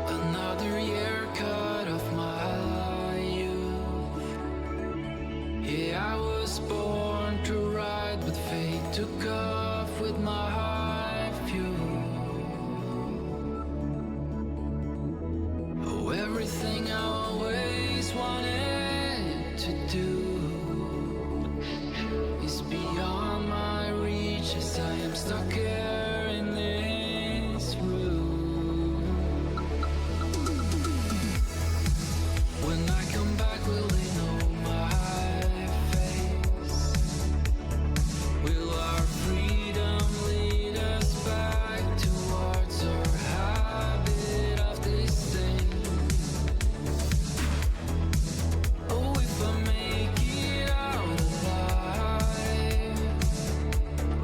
Another year cut off my youth. Yeah, I was born to ride, but fate took off with my high fuel. Oh, everything I always wanted to do is beyond my reach, as I am stuck here in this room. When I come back, will they know my face? Will our freedom lead us back towards our habit of this thing? Oh, if I make it out alive,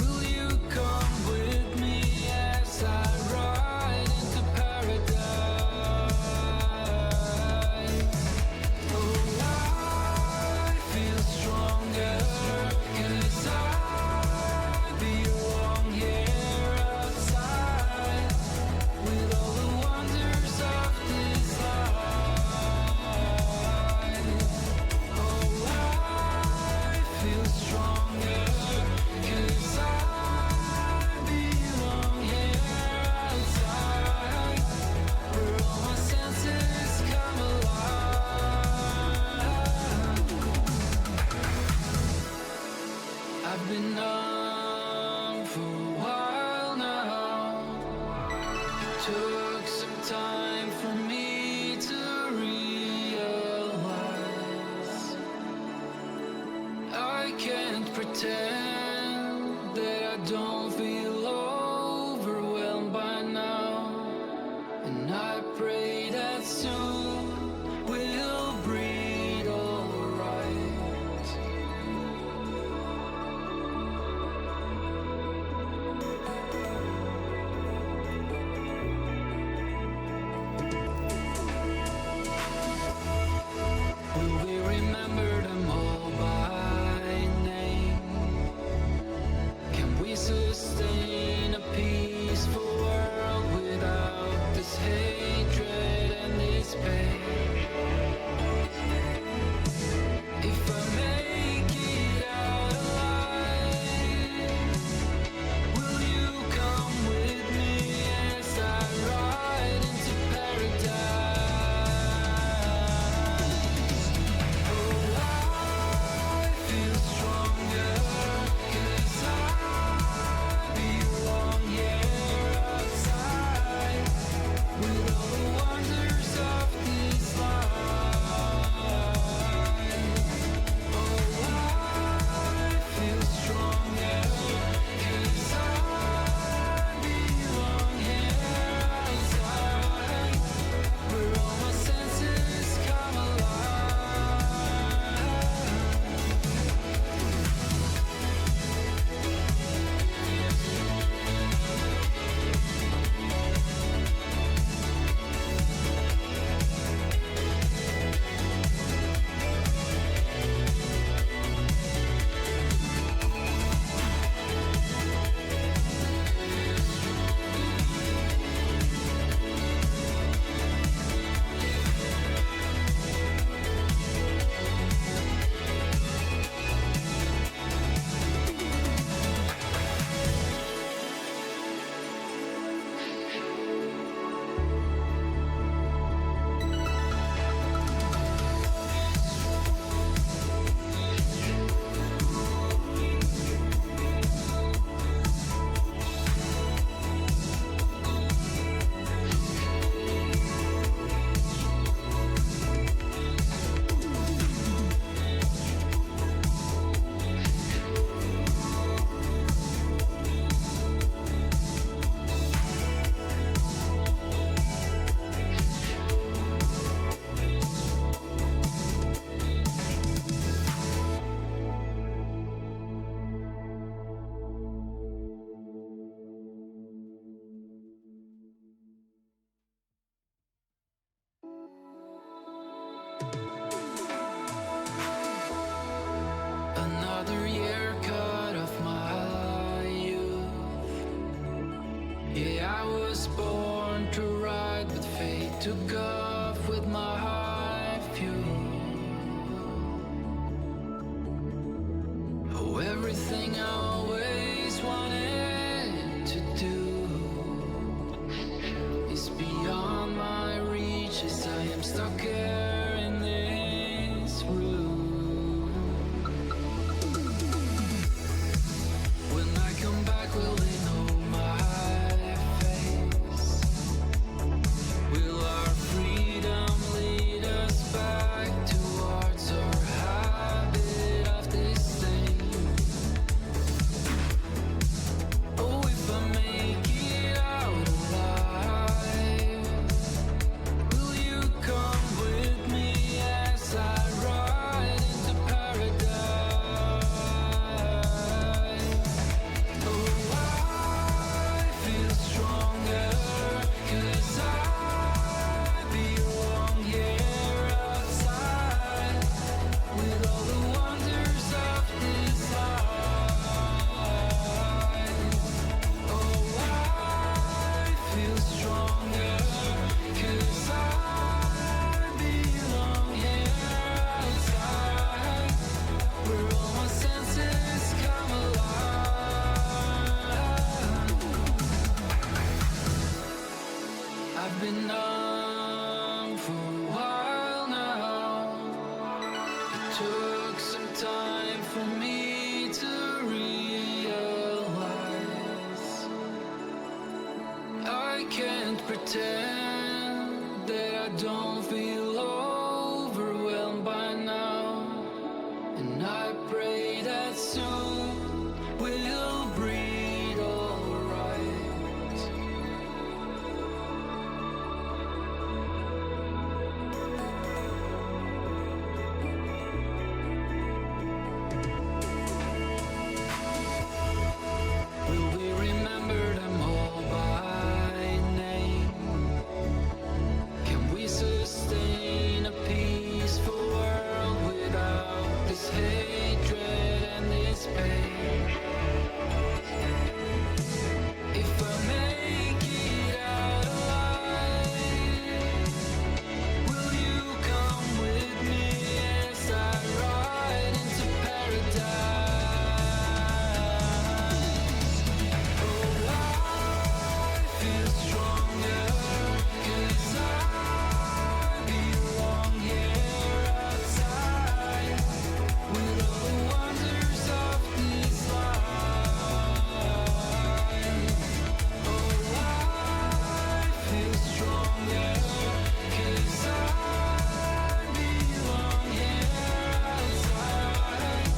will you come with me as I ride into paradise? Oh, I feel stronger, 'cause I belong here outside with all the wonders of this life. Oh, I feel stronger, 'cause I belong here outside where all my senses come alive. I've been numb for a while now. It took some time for me to realize I can't pretend that I don't feel overwhelmed by now. And I pray that soon we'll breathe alright. Will we remember them all by name? Can we sustain a peaceful world without this hatred and this pain? Took off with my high fuel. Oh, everything I always wanted to do is beyond my reach as I am stuck here in this room. When I come back, will they know my face? Will our freedom lead us back towards our habit of disdain? Oh, if I make it out alive, will you come with me as I ride into paradise? Oh, I feel stronger 'cause I belong here outside with all the wonders of this life. Oh, I feel stronger 'cause I belong here outside where all my senses come alive. I've been numb for a while now. It took some time for me to realize I can't pretend that I don't feel overwhelmed by now. And I pray that soon we'll breathe alright. Will we remember them all by name? Can we sustain a peaceful world without this hatred and this pain? If I make it out alive, will you come with me as I ride into paradise? Oh, I feel stronger 'cause I belong here outside with all the wonders of this life. Oh, I feel stronger 'cause I belong here outside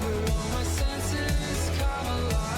where all my senses come alive.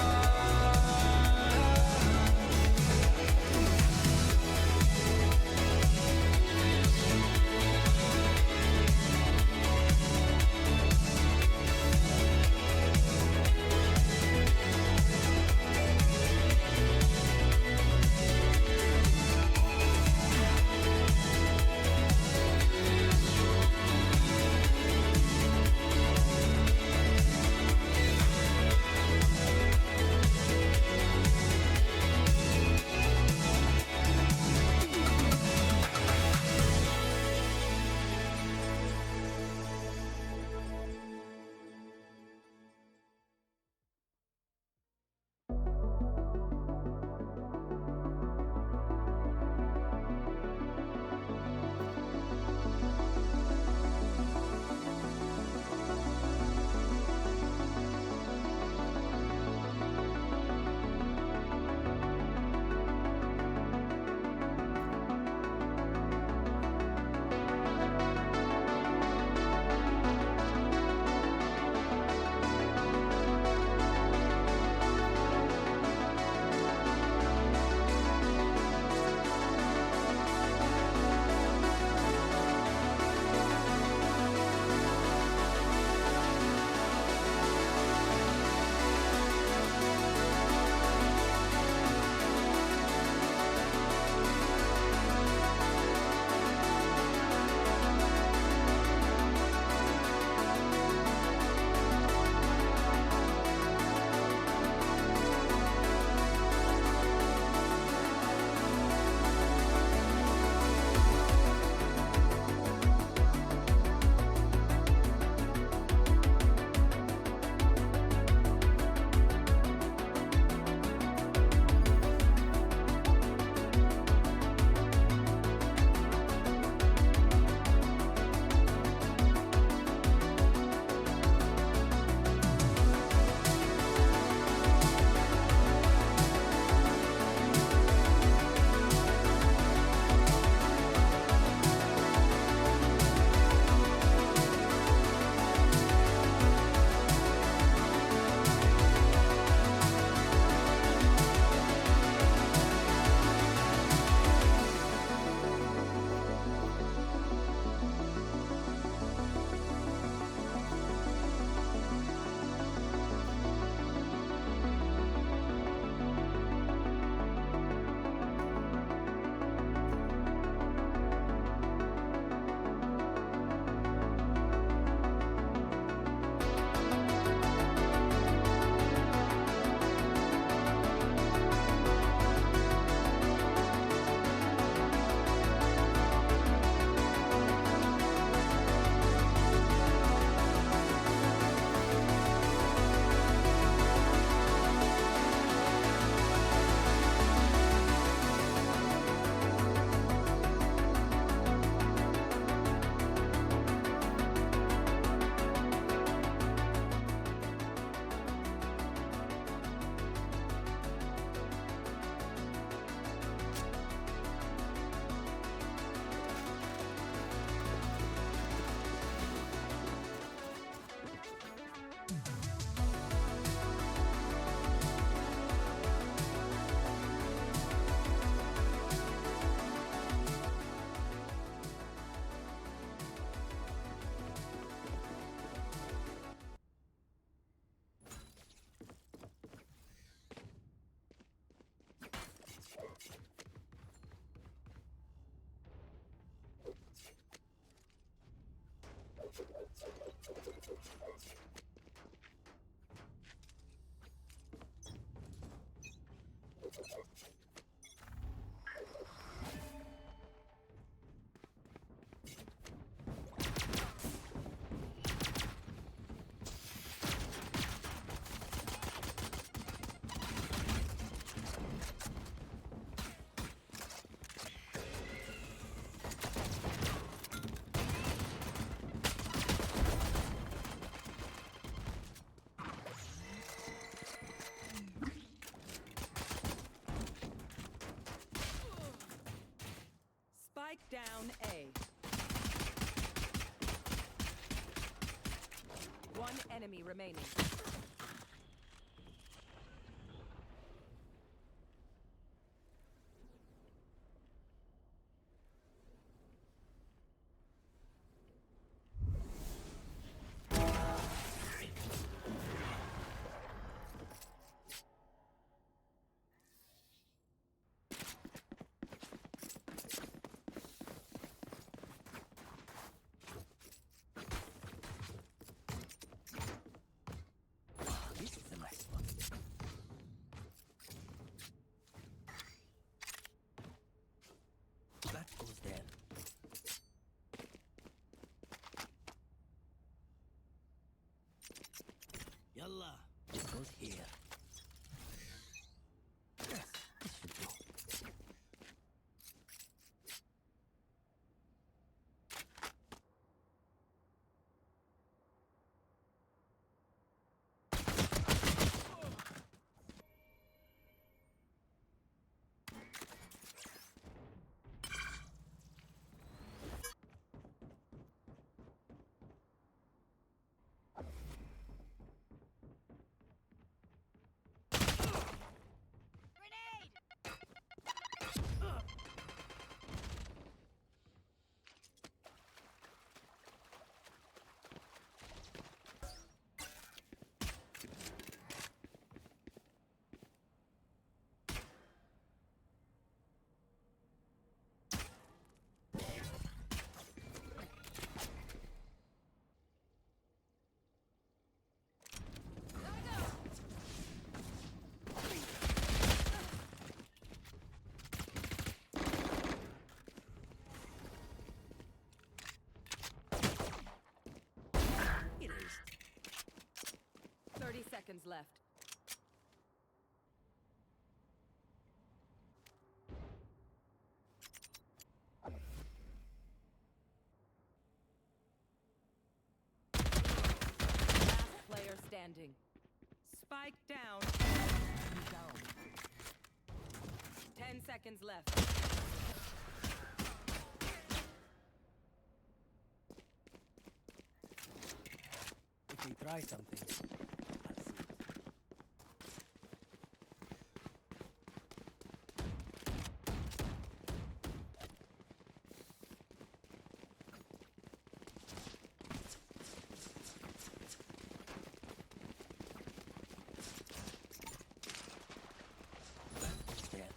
down A. One enemy remaining. This is a nice one. That goes there. Yalla. This goes here. Yes, this should do. Erased. 30 seconds left. Last player standing. Spike down. 10 seconds left. If we try something, I'll see. That goes there.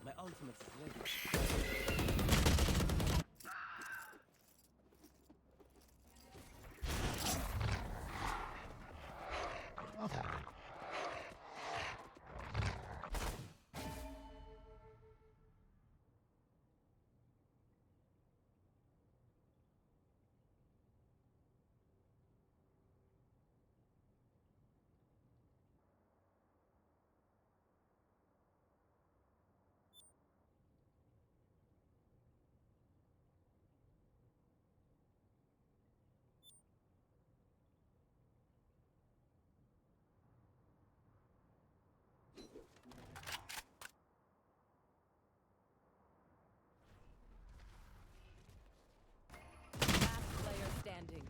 My ultimate is ready. Last player standing.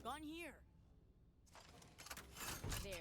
Gone here. There.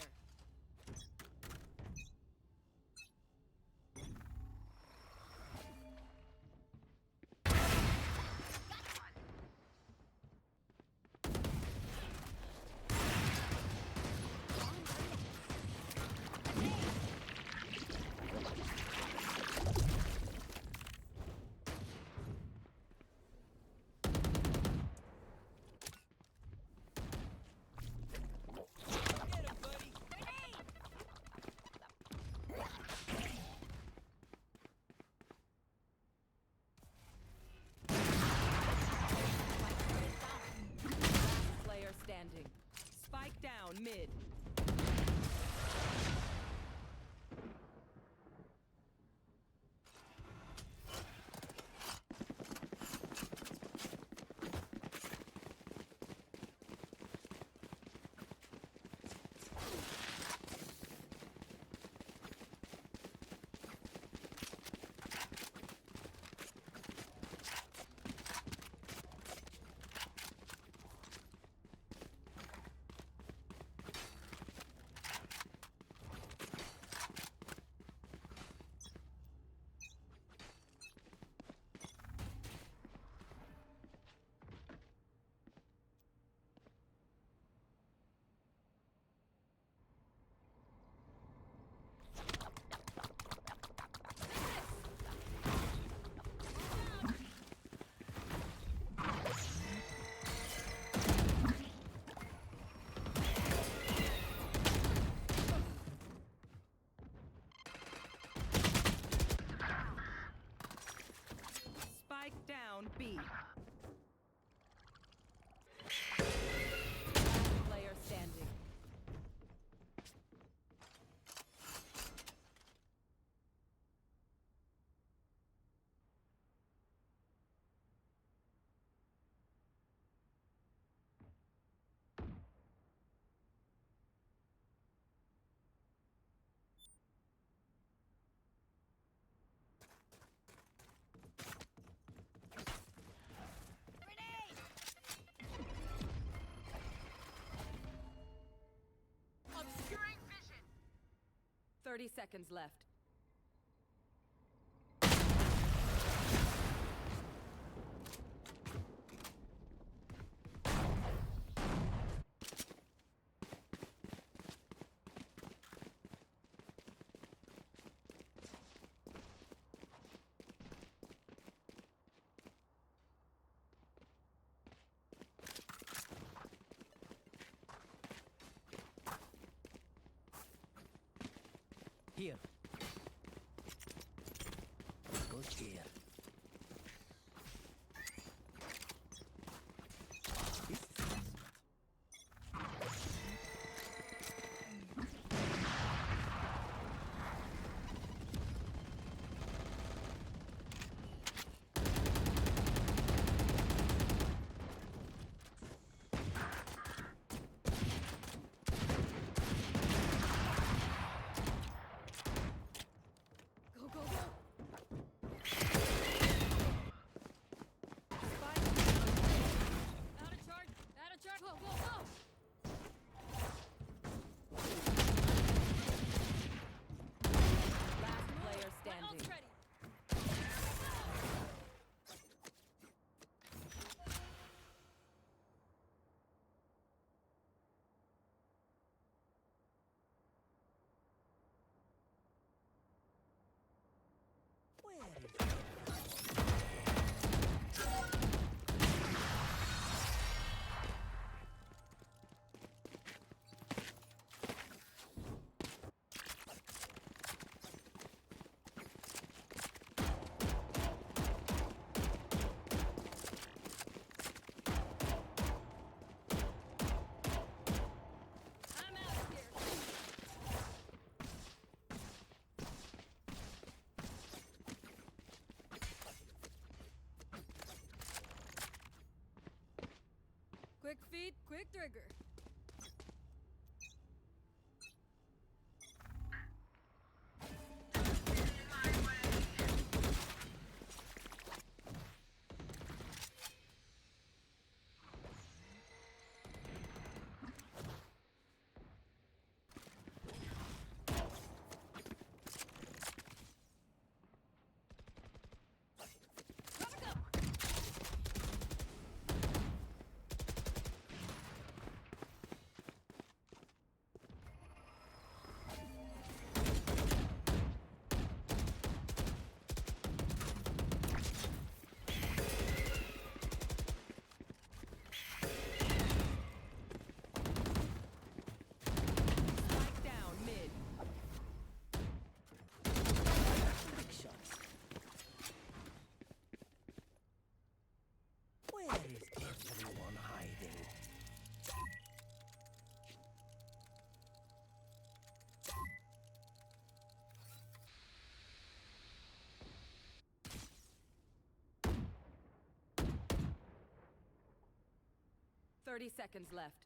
30 seconds left. Here. Go here. This is excellent. Go, go, go. Spike out of charge. Out of charge. Go, go, go. Last player standing. Ready. Where is 'Quick feet, quick trigger. Spike down mid. trick shots? Where is everyone hiding? Thirty seconds left.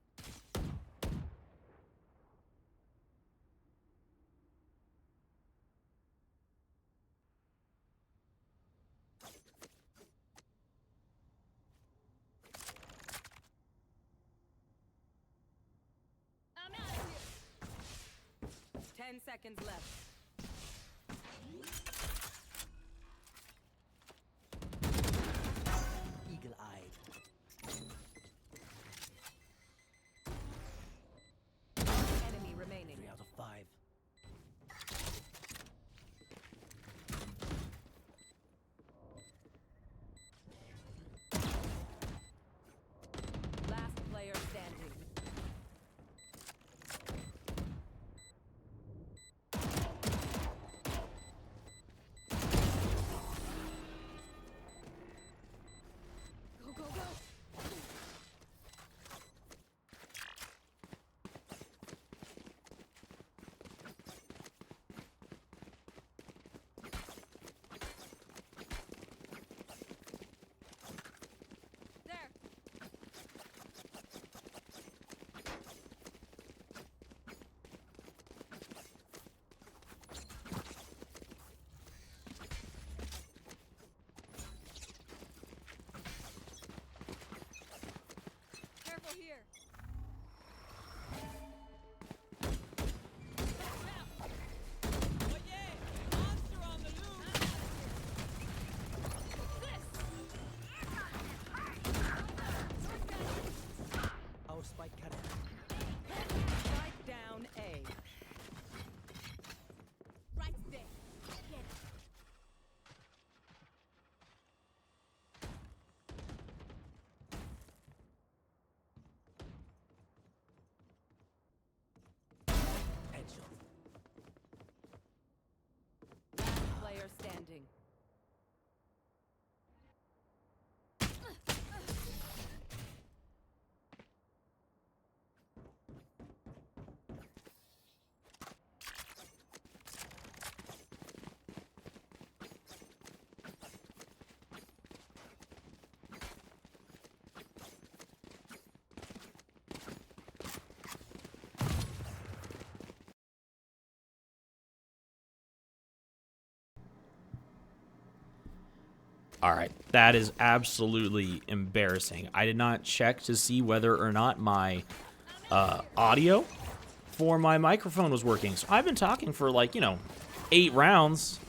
I'm out of here. 10 seconds left. Eagle-eyed. Enemy remaining. 3 out of 5. Last player standing. Reloading. All right, that is absolutely embarrassing. I did not check to see whether or not my audio for my microphone was working. So I've been talking for like, 8 rounds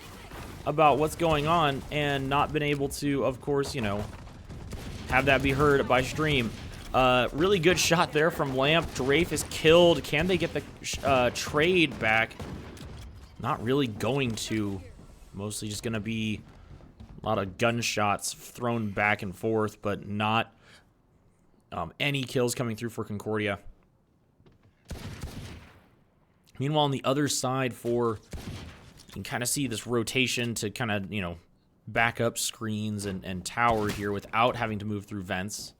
about what's going on and not been able to, of course, have that be heard by stream. Really good shot there from Lamp. Drafe is killed. Can they get the trade back? Not really going to. Mostly just going to be a lot of gunshots thrown back and forth, but not any kills coming through for Concordia. Meanwhile, on the other side you can kind of see this rotation to kind of, back up screens and tower here without having to move through vents.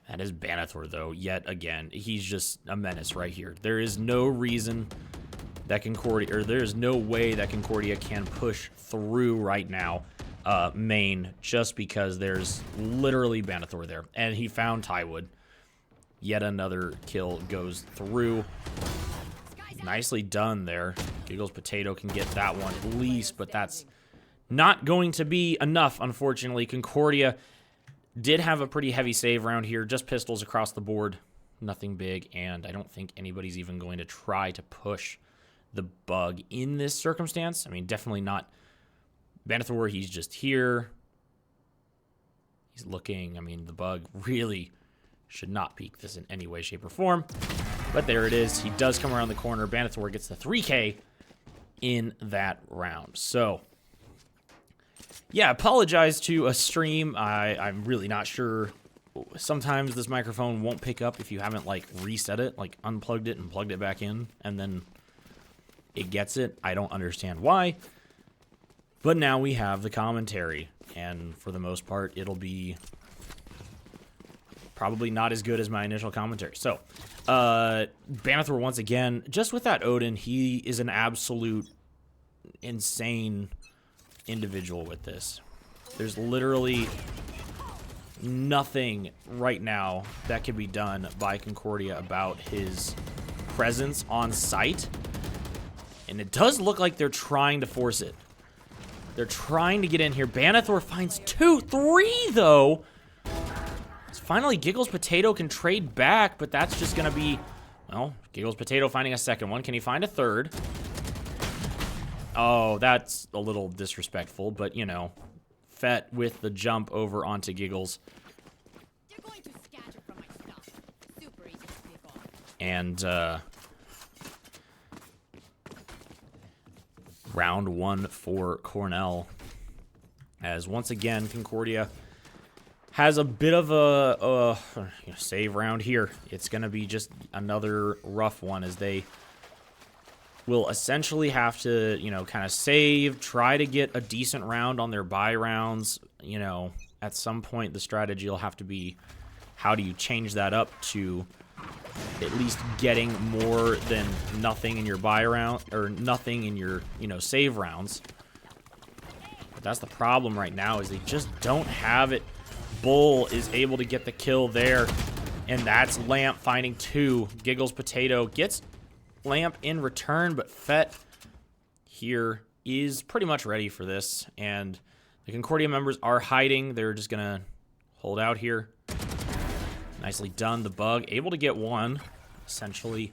That is Banithor, though, yet again. He's just a menace right here. There is no reason that Concordia, or there's no way that Concordia can push through right now, main, just because there's literally Banithor there. And he found Tywood. Yet another kill goes through. Nicely done there. Giggles Potato can get that one at least, but that's not going to be enough, unfortunately. Concordia did have a pretty heavy save round here, just pistols across the board. Nothing big, and I don't think anybody's even going to try to push the bug in this circumstance. I mean, definitely not Banithor. He's just here. He's looking. I mean, the bug really should not peek this in any way, shape, or form. But there it is. He does come around the corner. Banithor gets the 3K in that round. So, yeah, apologize to a stream. I'm really not sure. Sometimes this microphone won't pick up if you haven't, like, reset it, like, unplugged it and plugged it back in, and then it gets it. I don't understand why. But now we have the commentary, and for the most part, it'll be probably not as good as my initial commentary. So, Banithor, once again, just with that Odin, he is an absolute insane individual with this. There's literally nothing right now that can be done by Concordia about his presence on site. And it does look like they're trying to force it. They're trying to get in here. Banithor finds 3, though. Finally, Giggles Potato can trade back, but that's just going to be, well, Giggles Potato finding a second one. Can he find a third? Oh, that's a little disrespectful, but, Fett with the jump over onto Giggles. They're going to scatter from my stuff. Super easy to pick off. And, round 1 for Cornell. As once again, Concordia has a bit of a save round here. It's going to be just another rough one as they will essentially have to, kind of save, try to get a decent round on their buy rounds. At some point the strategy will have to be, how do you change that up to at least getting more than nothing in your buy round, or nothing in your, save rounds. But that's the problem right now, is they just don't have it. Bull is able to get the kill there, and that's Lamp finding 2. Giggles Potato gets Lamp in return, but Fett here is pretty much ready for this, and the Concordia members are hiding. They're just gonna hold out here. Nicely done. The bug able to get 1, essentially.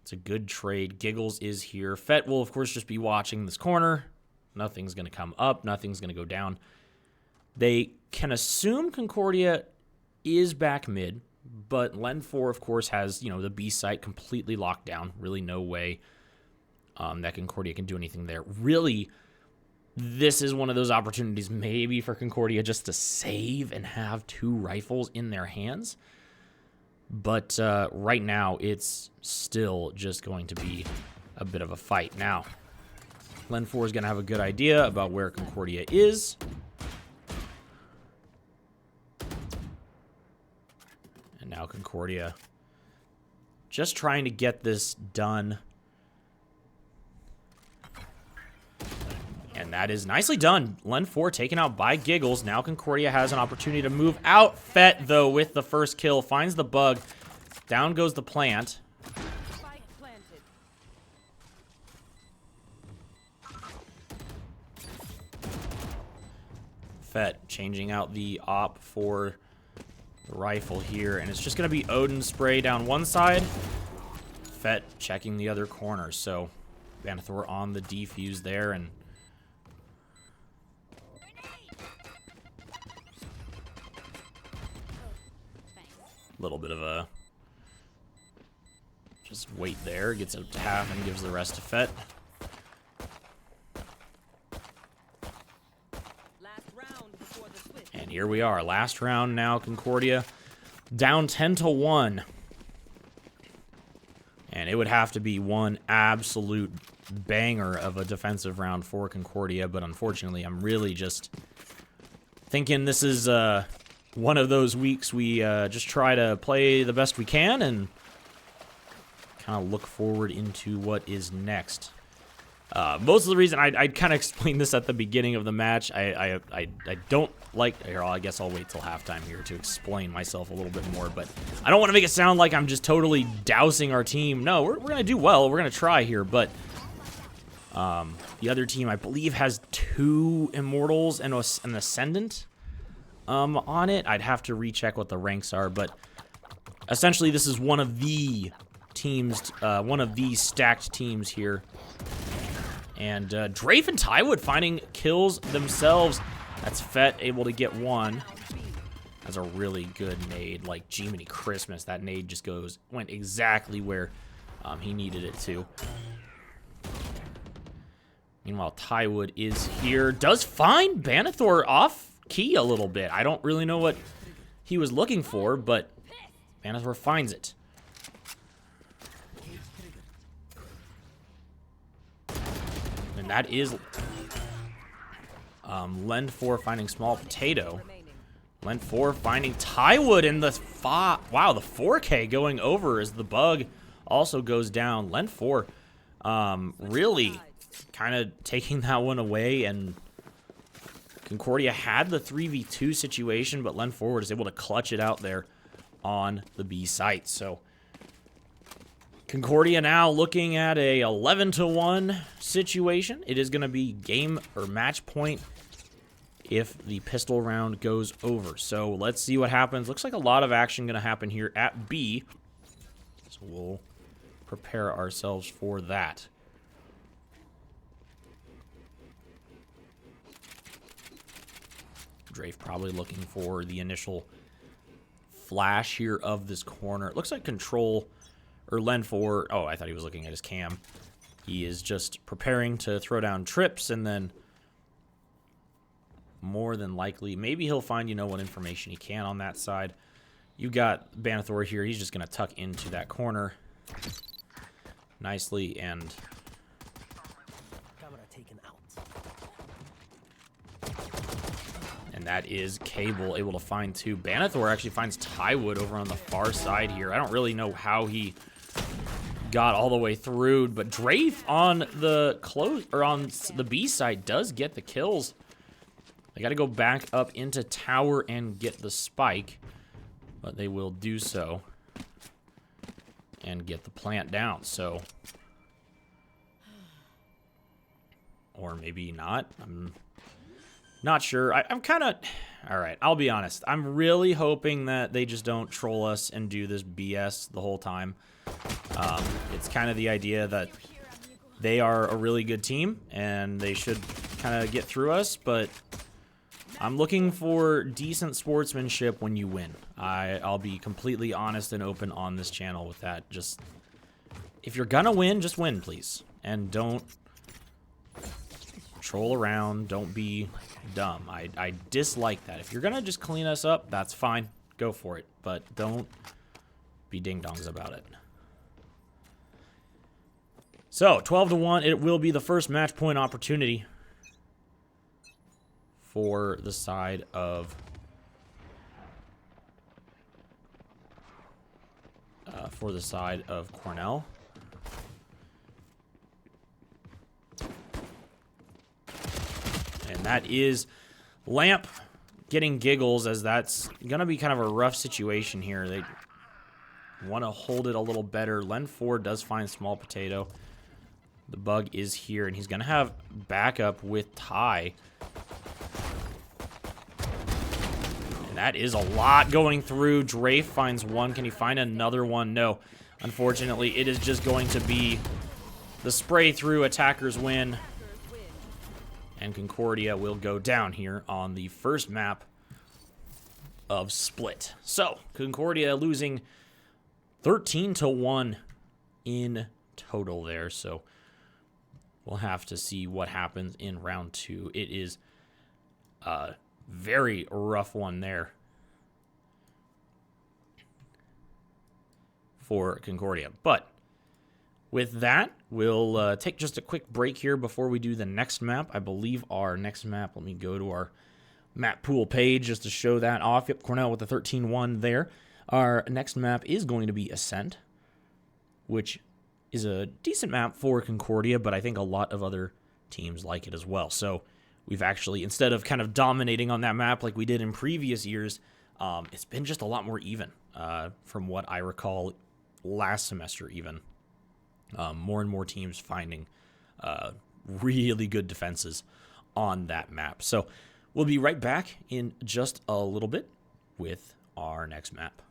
It's a good trade. Giggles is here. Fett will, of course, just be watching this corner. Nothing's gonna come up. Nothing's gonna go down. They can assume Concordia is back mid, but Len 4, of course, has, the B site completely locked down. Really no way that Concordia can do anything there. Really, this is one of those opportunities maybe for Concordia just to save and have 2 rifles in their hands. But right now, it's still just going to be a bit of a fight. Now, Len 4 is going to have a good idea about where Concordia is. And now Concordia just trying to get this done. And that is nicely done. Len 4 taken out by Giggles. Now Concordia has an opportunity to move out. Fett, though, with the first kill, finds the bug. Down goes the plant. Spike planted. Fett changing out the op for the rifle here. And it's just going to be Odin spray down one side. Fett checking the other corner. So Vanathor on the defuse there. And a little bit of a just wait there. Gets up to half and gives the rest to Fett. Last round before the switch. And here we are. Last round now. Concordia down 10-1. And it would have to be one absolute banger of a defensive round for Concordia. But unfortunately, I'm really just thinking this is one of those weeks we just try to play the best we can and kind of look forward into what is next. Most of the reason I kind of explained this at the beginning of the match. I don't like here. I guess I'll wait till halftime here to explain myself a little bit more. But I don't want to make it sound like I'm just totally dousing our team. No, we're gonna do well. We're gonna try here, but the other team I believe has 2 Immortals and an Ascendant on it. I'd have to recheck what the ranks are, but essentially this is one of the teams, one of these stacked teams here. And Drafe and Tywood finding kills themselves. That's Fett able to get one. That's a really good nade, like Jiminy Christmas. That nade just went exactly where he needed it to. Meanwhile, Tywood is here. Does find Vanathor off key a little bit. I don't really know what he was looking for, but Vanathor finds it. And that is Len 4 finding Small Potato. Len 4 finding Tywood in the wow, the 4K going over as the bug also goes down. Len 4 really kind of taking that one away, and Concordia had the 3v2 situation, but Len 4 is able to clutch it out there on the B site. So Concordia now looking at a 11-1 situation. It is going to be game or match point if the pistol round goes over. So let's see what happens. Looks like a lot of action going to happen here at B. So we'll prepare ourselves for that. Drafe probably looking for the initial flash here of this corner. It looks like Control or Len 4. Oh, I thought he was looking at his cam. He is just preparing to throw down trips, and then more than likely, maybe he'll find, you know, what information he can on that side. You got Vanathor here. He's just going to tuck into that corner nicely, and Camera taken out. and that is Cable able to find 2. Vanathor actually finds Tywood over on the far side here. I don't really know how he got all the way through, but Drafe on the on the B side does get the kills. They got to go back up into tower and get the spike, but they will do so and get the plant down. So, or maybe not. I'm not sure. I'm kind of... Alright, I'll be honest. I'm really hoping that they just don't troll us and do this BS the whole time. It's kind of the idea that they are a really good team, and they should kind of get through us, but I'm looking for decent sportsmanship when you win. I'll be completely honest and open on this channel with that. Just, if you're gonna win, just win, please. And don't troll around. Don't be dumb. I dislike that. If you're gonna just clean us up, that's fine. Go for it. But don't be ding-dongs about it. So, 12-1, it will be the first match point opportunity for the side of Cornell. And that is Lamp getting giggles, as that's going to be kind of a rough situation here. They want to hold it a little better. Len 4 does find Small Potato. The bug is here, and he's going to have backup with Ty. And that is a lot going through. Drafe finds one. Can he find another one? No. Unfortunately, it is just going to be the spray through. Attackers win. And Concordia will go down here on the first map of Split. So, Concordia losing 13-1 in total there. So, we'll have to see what happens in round 2. It is a very rough one there for Concordia. But with that, we'll take just a quick break here before we do the next map. I believe our next map, let me go to our map pool page just to show that off. Yep, Cornell with the 13-1 there. Our next map is going to be Ascent, which is a decent map for Concordia, but I think a lot of other teams like it as well. So we've actually, instead of kind of dominating on that map like we did in previous years, it's been just a lot more even from what I recall last semester even. More and more teams finding really good defenses on that map. So we'll be right back in just a little bit with our next map.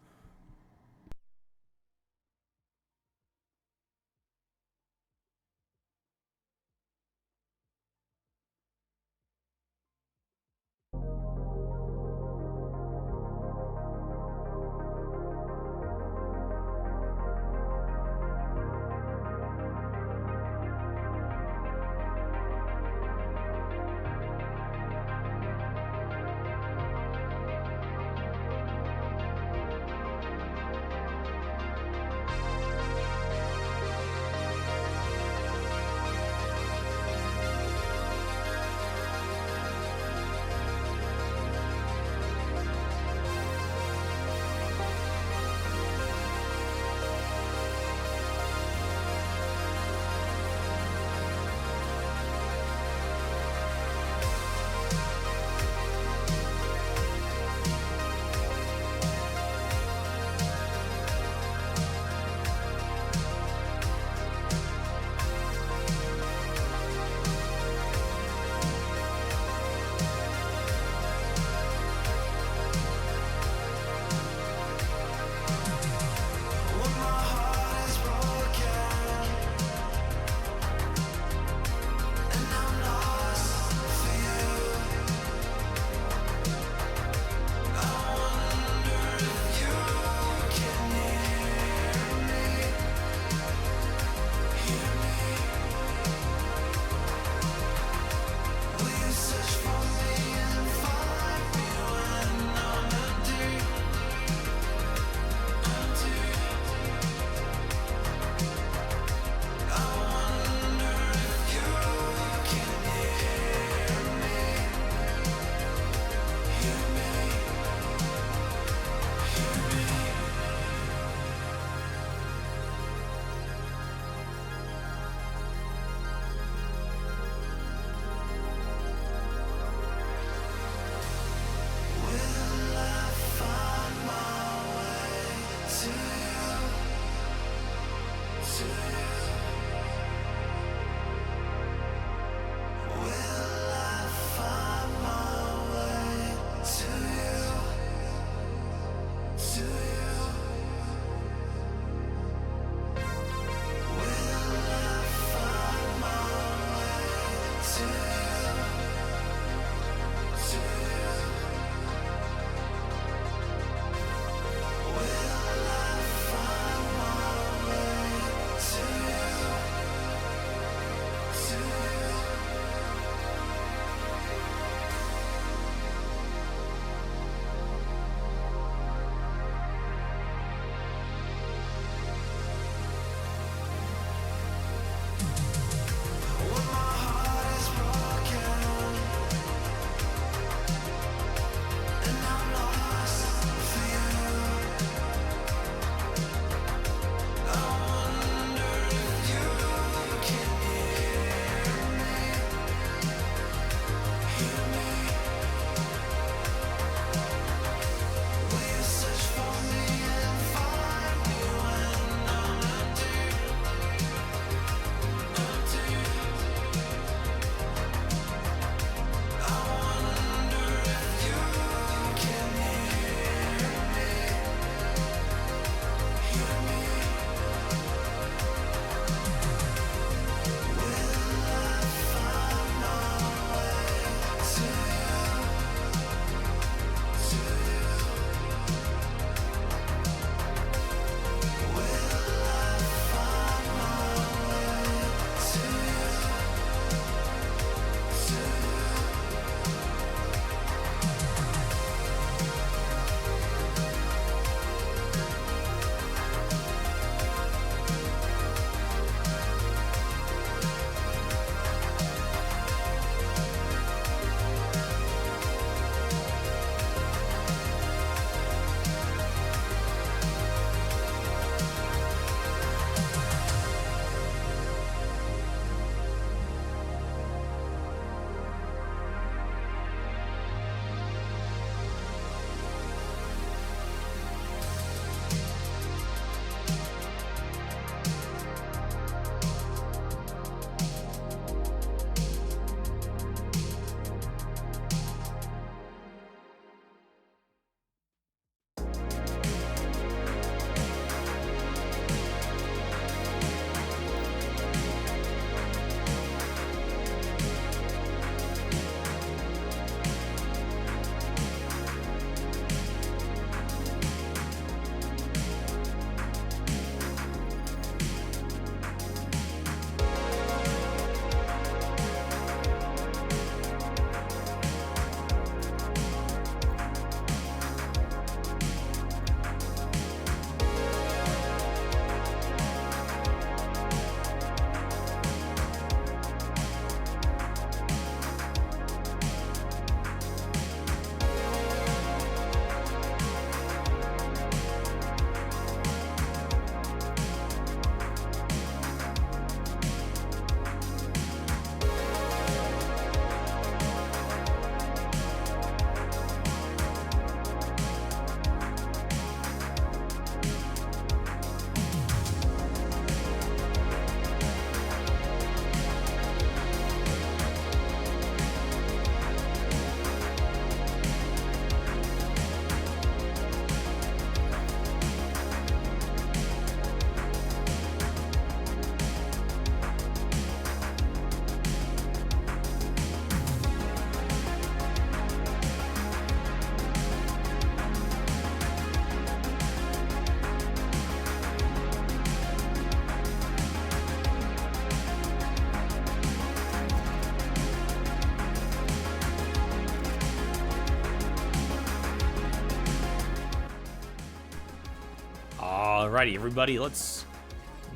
Alrighty, everybody, let's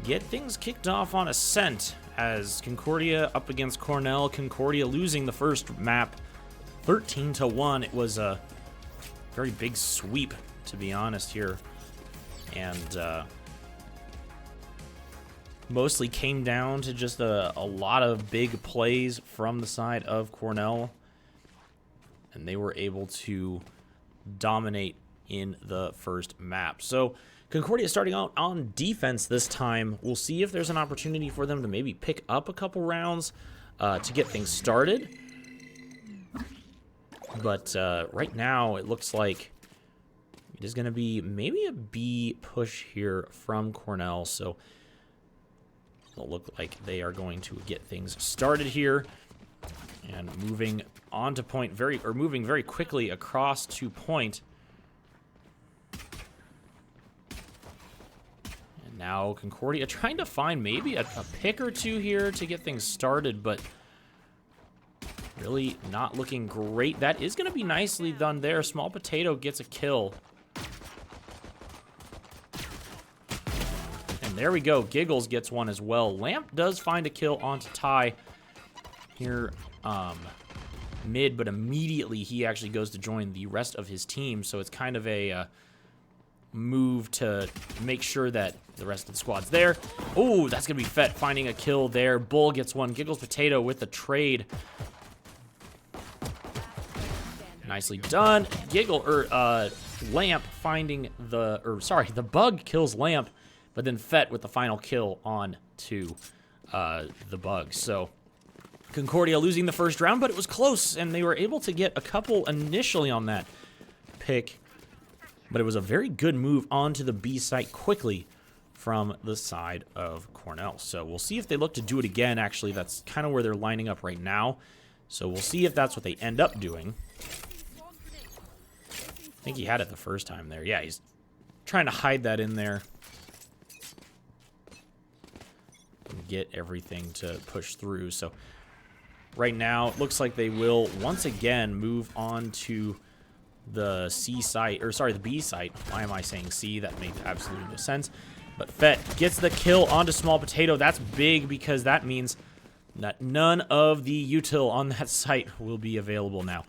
get things kicked off on Ascent as Concordia up against Cornell. Concordia losing the first map 13-1. It was a very big sweep, to be honest here, and mostly came down to just a lot of big plays from the side of Cornell, and they were able to dominate in the first map. So Concordia starting out on defense this time. We'll see if there's an opportunity for them to maybe pick up a couple rounds to get things started. But right now it looks like it is going to be maybe a B push here from Cornell. So it'll look like they are going to get things started here and moving on to point moving very quickly across to point. And now Concordia trying to find maybe a pick or two here to get things started, but really not looking great. That is going to be nicely done there. Small Potato gets a kill. And there we go. Giggles gets one as well. Lamp does find a kill onto Ty here mid, but immediately he actually goes to join the rest of his team. So it's kind of a move to make sure that the rest of the squad's there. Oh, that's going to be Fett finding a kill there. Bull gets one. Giggles Potato with the trade. Nicely done. Lamp finding the Bug kills Lamp, but then Fett with the final kill on to the Bug. So Concordia losing the first round, but it was close, and they were able to get a couple initially on that pick, but it was a very good move onto the B site quickly from the side of Cornell. So we'll see if they look to do it again. Actually, that's kind of where they're lining up right now. So we'll see if that's what they end up doing. I think he had it the first time there. Yeah, he's trying to hide that in there and get everything to push through. So right now, it looks like they will once again move on to the C site, or sorry, the B site. Why am I saying C? That makes absolutely no sense. But Fett gets the kill onto Small Potato. That's big because that means that none of the util on that site will be available now.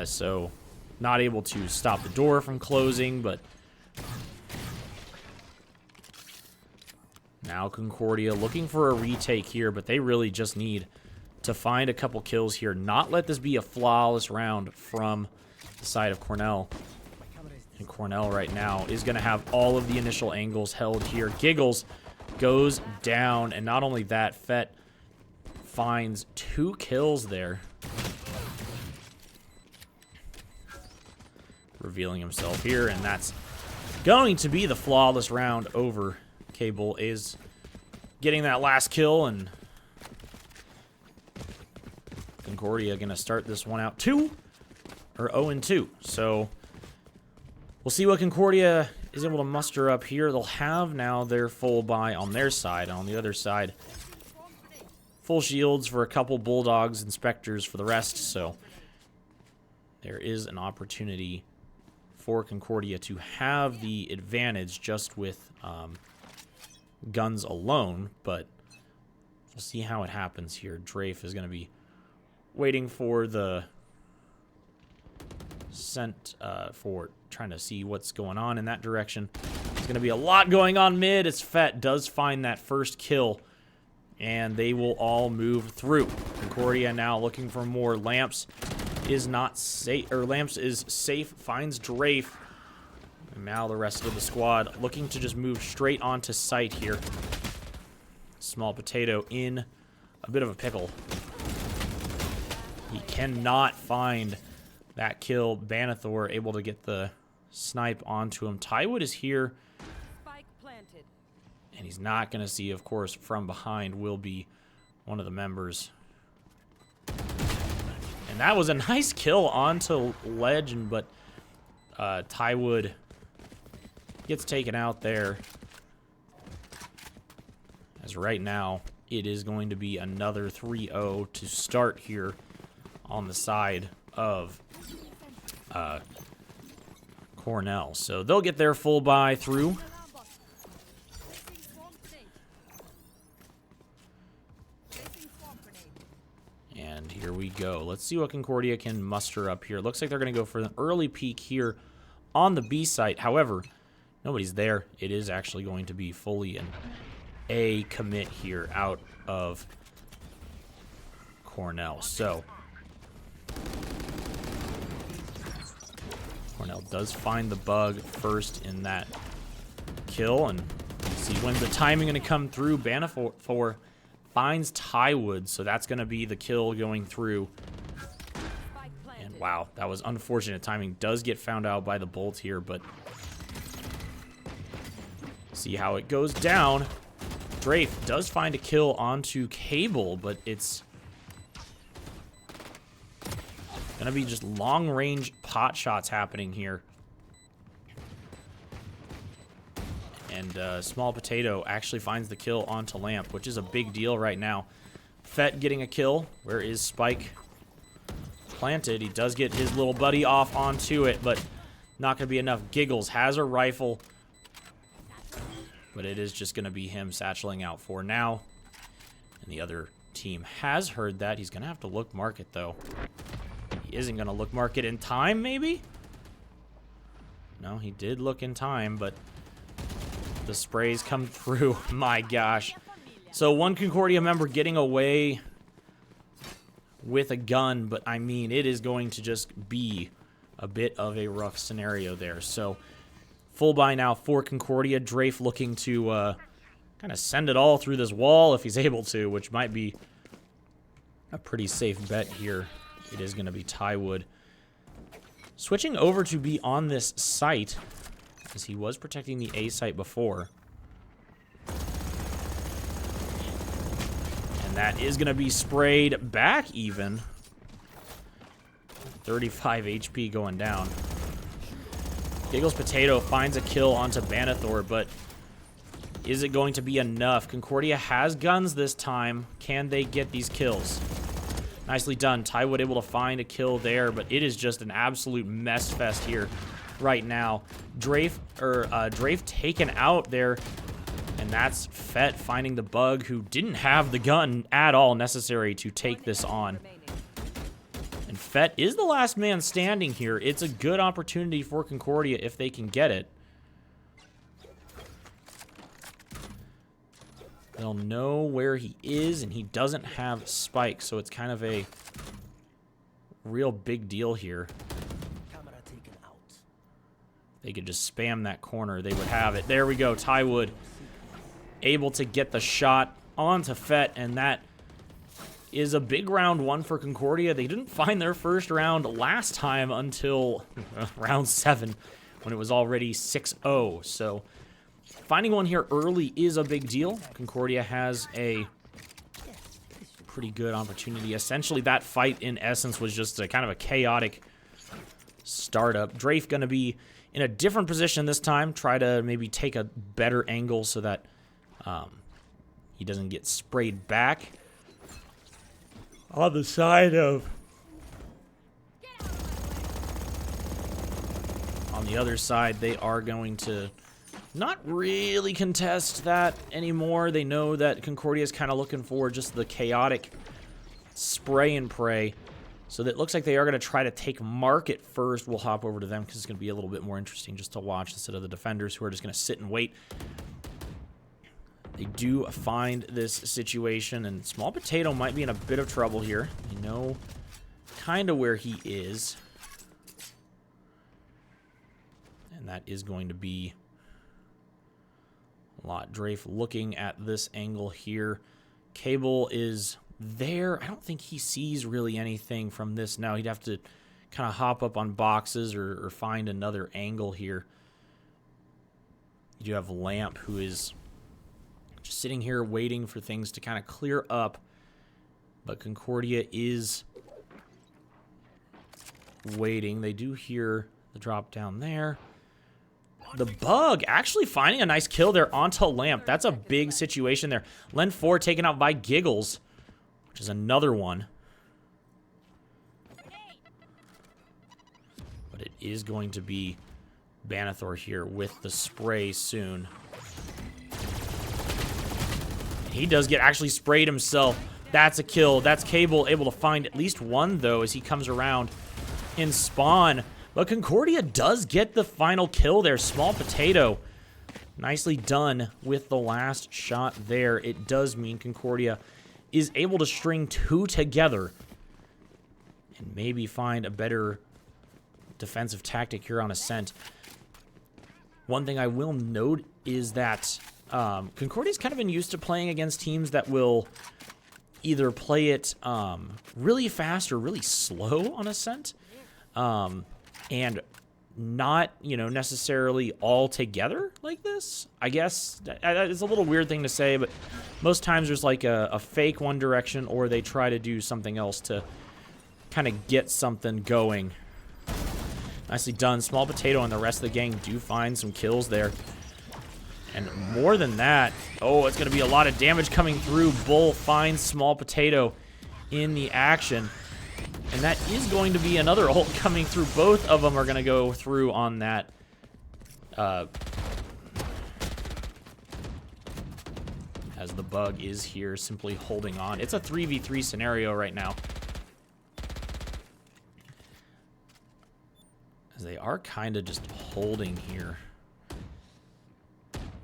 So not able to stop the door from closing, but now Concordia looking for a retake here, but they really just need to find a couple kills here. Not let this be a flawless round from the side of Cornell. And Cornell right now is going to have all of the initial angles held here. Giggles goes down, and not only that, Fett finds 2 kills there. Revealing himself here, and that's going to be the flawless round over. Cable is getting that last kill, and Concordia going to start this one out 0-2. So we'll see what Concordia is able to muster up here. They'll have now their full buy on their side. On the other side, full shields for a couple Bulldogs and Spectres for the rest. So there is an opportunity for Concordia to have the advantage just with guns alone, but we'll see how it happens here. Drafe is going to be waiting for the scent for trying to see what's going on in that direction. There's going to be a lot going on mid as Fett does find that first kill, and they will all move through. Concordia now looking for more. Lamps is not safe, or Lamps is safe, finds Drafe. And now the rest of the squad looking to just move straight onto site here. Small Potato in a bit of a pickle. He cannot find that kill. Banathor able to get the snipe onto him. Tywood is here. Spike planted. And he's not going to see, of course, from behind will be one of the members. And that was a nice kill onto Legend, but Tywood gets taken out there. As right now, it is going to be another 3-0 to start here on the side of Cornell. So they'll get their full buy through. And here we go. Let's see what Concordia can muster up here. Looks like they're going to go for an early peek here on the B site. However, nobody's there. It is actually going to be fully an A commit here out of Cornell. So Cornell does find the bug first in that kill, and see when's the timing going to come through. Banafor finds Tywood, so that's going to be the kill going through. And wow, that was unfortunate timing. Does get found out by the bolt here, but see how it goes down. Drafe does find a kill onto Cable, but it's gonna be just long-range pot shots happening here. And Small Potato actually finds the kill onto Lamp, which is a big deal right now. Fett getting a kill. Where is Spike? Planted. He does get his little buddy off onto it, but not going to be enough. Giggles has a rifle, but it is just going to be him satcheling out for now. And the other team has heard that. He's going to have to look market, though. He isn't going to look market in time, maybe? No, he did look in time, but the sprays come through. My gosh. So one Concordia member getting away with a gun, but I mean, it is going to just be a bit of a rough scenario there. So full buy now for Concordia. Drafe looking to kind of send it all through this wall if he's able to, which might be a pretty safe bet here. It is going to be Tywood switching over to be on this site, as he was protecting the A site before. And that is going to be sprayed back even. 35 HP going down. Giggles Potato finds a kill onto Banathor, but is it going to be enough? Concordia has guns this time. Can they get these kills? Nicely done. Tywood able to find a kill there, but it is just an absolute mess fest here right now. Drafe taken out there, and that's Fett finding the bug, who didn't have the gun at all necessary to take this on. And Fett is the last man standing here. It's a good opportunity for Concordia if they can get it. They'll know where he is, and he doesn't have Spike, so it's kind of a real big deal here. Camera taken out. They could just spam that corner. They would have it. There we go. Tywood able to get the shot onto Fett, and that is a big round one for Concordia. They didn't find their first round last time until round 7, when it was already 6-0. So finding one here early is a big deal. Concordia has a pretty good opportunity. Essentially, that fight, in essence, was just a kind of a chaotic startup. Drafe going to be in a different position this time. Try to maybe take a better angle so that he doesn't get sprayed back. On the side of... On the other side, they are going to not really contest that anymore. They know that Concordia is kind of looking for just the chaotic spray and pray. So that looks like they are going to try to take market first. We'll hop over to them because it's going to be a little bit more interesting just to watch instead of the defenders, who are just going to sit and wait. They do find this situation, and Small Potato might be in a bit of trouble here. You know kind of where he is. And that is going to be a lot. Drafe looking at this angle here. Cable is there. I don't think he sees really anything from this now. He'd have to kind of hop up on boxes or find another angle here. You do have Lamp, who is just sitting here waiting for things to kind of clear up. But Concordia is waiting. They do hear the drop down there. The bug actually finding a nice kill there onto Lamp. That's a big situation there. Len 4 taken out by Giggles, which is another one. But it is going to be Banathor here with the spray soon. He does get actually sprayed himself That's a kill. That's Cable able to find at least one, though, as he comes around in spawn. But Concordia does get the final kill there. Small Potato. Nicely done with the last shot there. It does mean Concordia is able to string 2 together and maybe find a better defensive tactic here on Ascent. One thing I will note is that Concordia's kind of been used to playing against teams that will either play it really fast or really slow on Ascent, and not, you know, necessarily all together like this. I guess it's a little weird thing to say, but most times there's like a fake one direction, or they try to do something else to kind of get something going. Nicely done. Small Potato and the rest of the gang do find some kills there. And more than that, oh, it's going to be a lot of damage coming through. Bull finds Small Potato in the action. And that is going to be another ult coming through. Both of them are going to go through on that. As the Bug is here simply holding on. It's a 3v3 scenario right now. As they are kind of just holding here.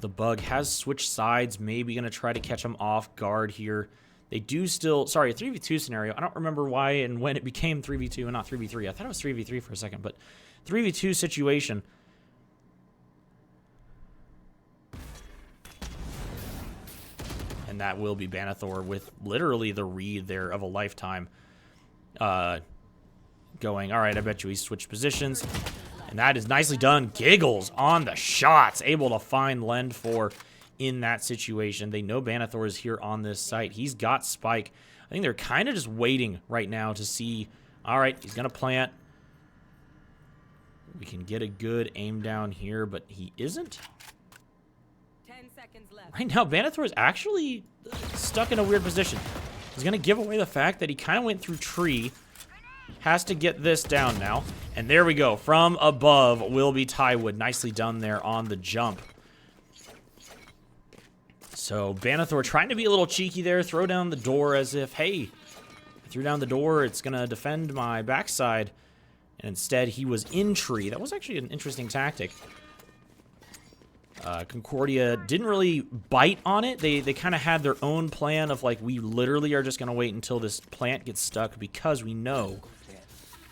The Bug has switched sides. Maybe going to try to catch him off guard here. They do still, sorry, a 3v2 scenario. I don't remember why and when it became 3v2 and not 3v3. I thought it was 3v3 for a second, but 3v2 situation. And that will be Banathor with literally the read there of a lifetime. Going, all right, I bet you he switched positions. And that is nicely done. Giggles on the shots. Able to find Lend for in that situation. They know Banathor is here on this site. He's got Spike. I think they're kind of just waiting right now to see, all right, he's going to plant. We can get a good aim down here, but he isn't. 10 seconds left. Right now, Banathor is actually stuck in a weird position. He's going to give away the fact that he kind of went through tree. Has to get this down now. And there we go. From above will be Tywood. Nicely done there on the jump. So Banathor trying to be a little cheeky there. Throw down the door as if, hey, I threw down the door. It's going to defend my backside. And instead, he was in tree. That was actually an interesting tactic. Concordia didn't really bite on it. They kind of had their own plan of, like, we literally are just going to wait until this plant gets stuck because we know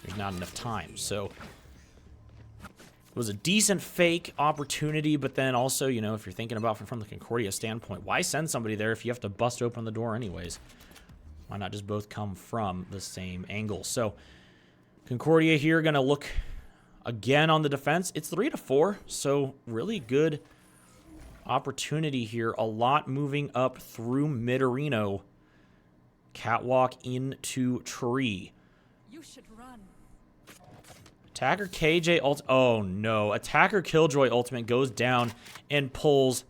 there's not enough time. So it was a decent fake opportunity, but then also, you know, if you're thinking about from the Concordia standpoint, why send somebody there if you have to bust open the door anyways? Why not just both come from the same angle? So Concordia here going to look again on the defense. It's 3-4, so really good opportunity here. A lot moving up through mid-arena. Catwalk into tree. You should run. Attacker KJ ult. Oh no. Attacker Killjoy ultimate goes down and pulls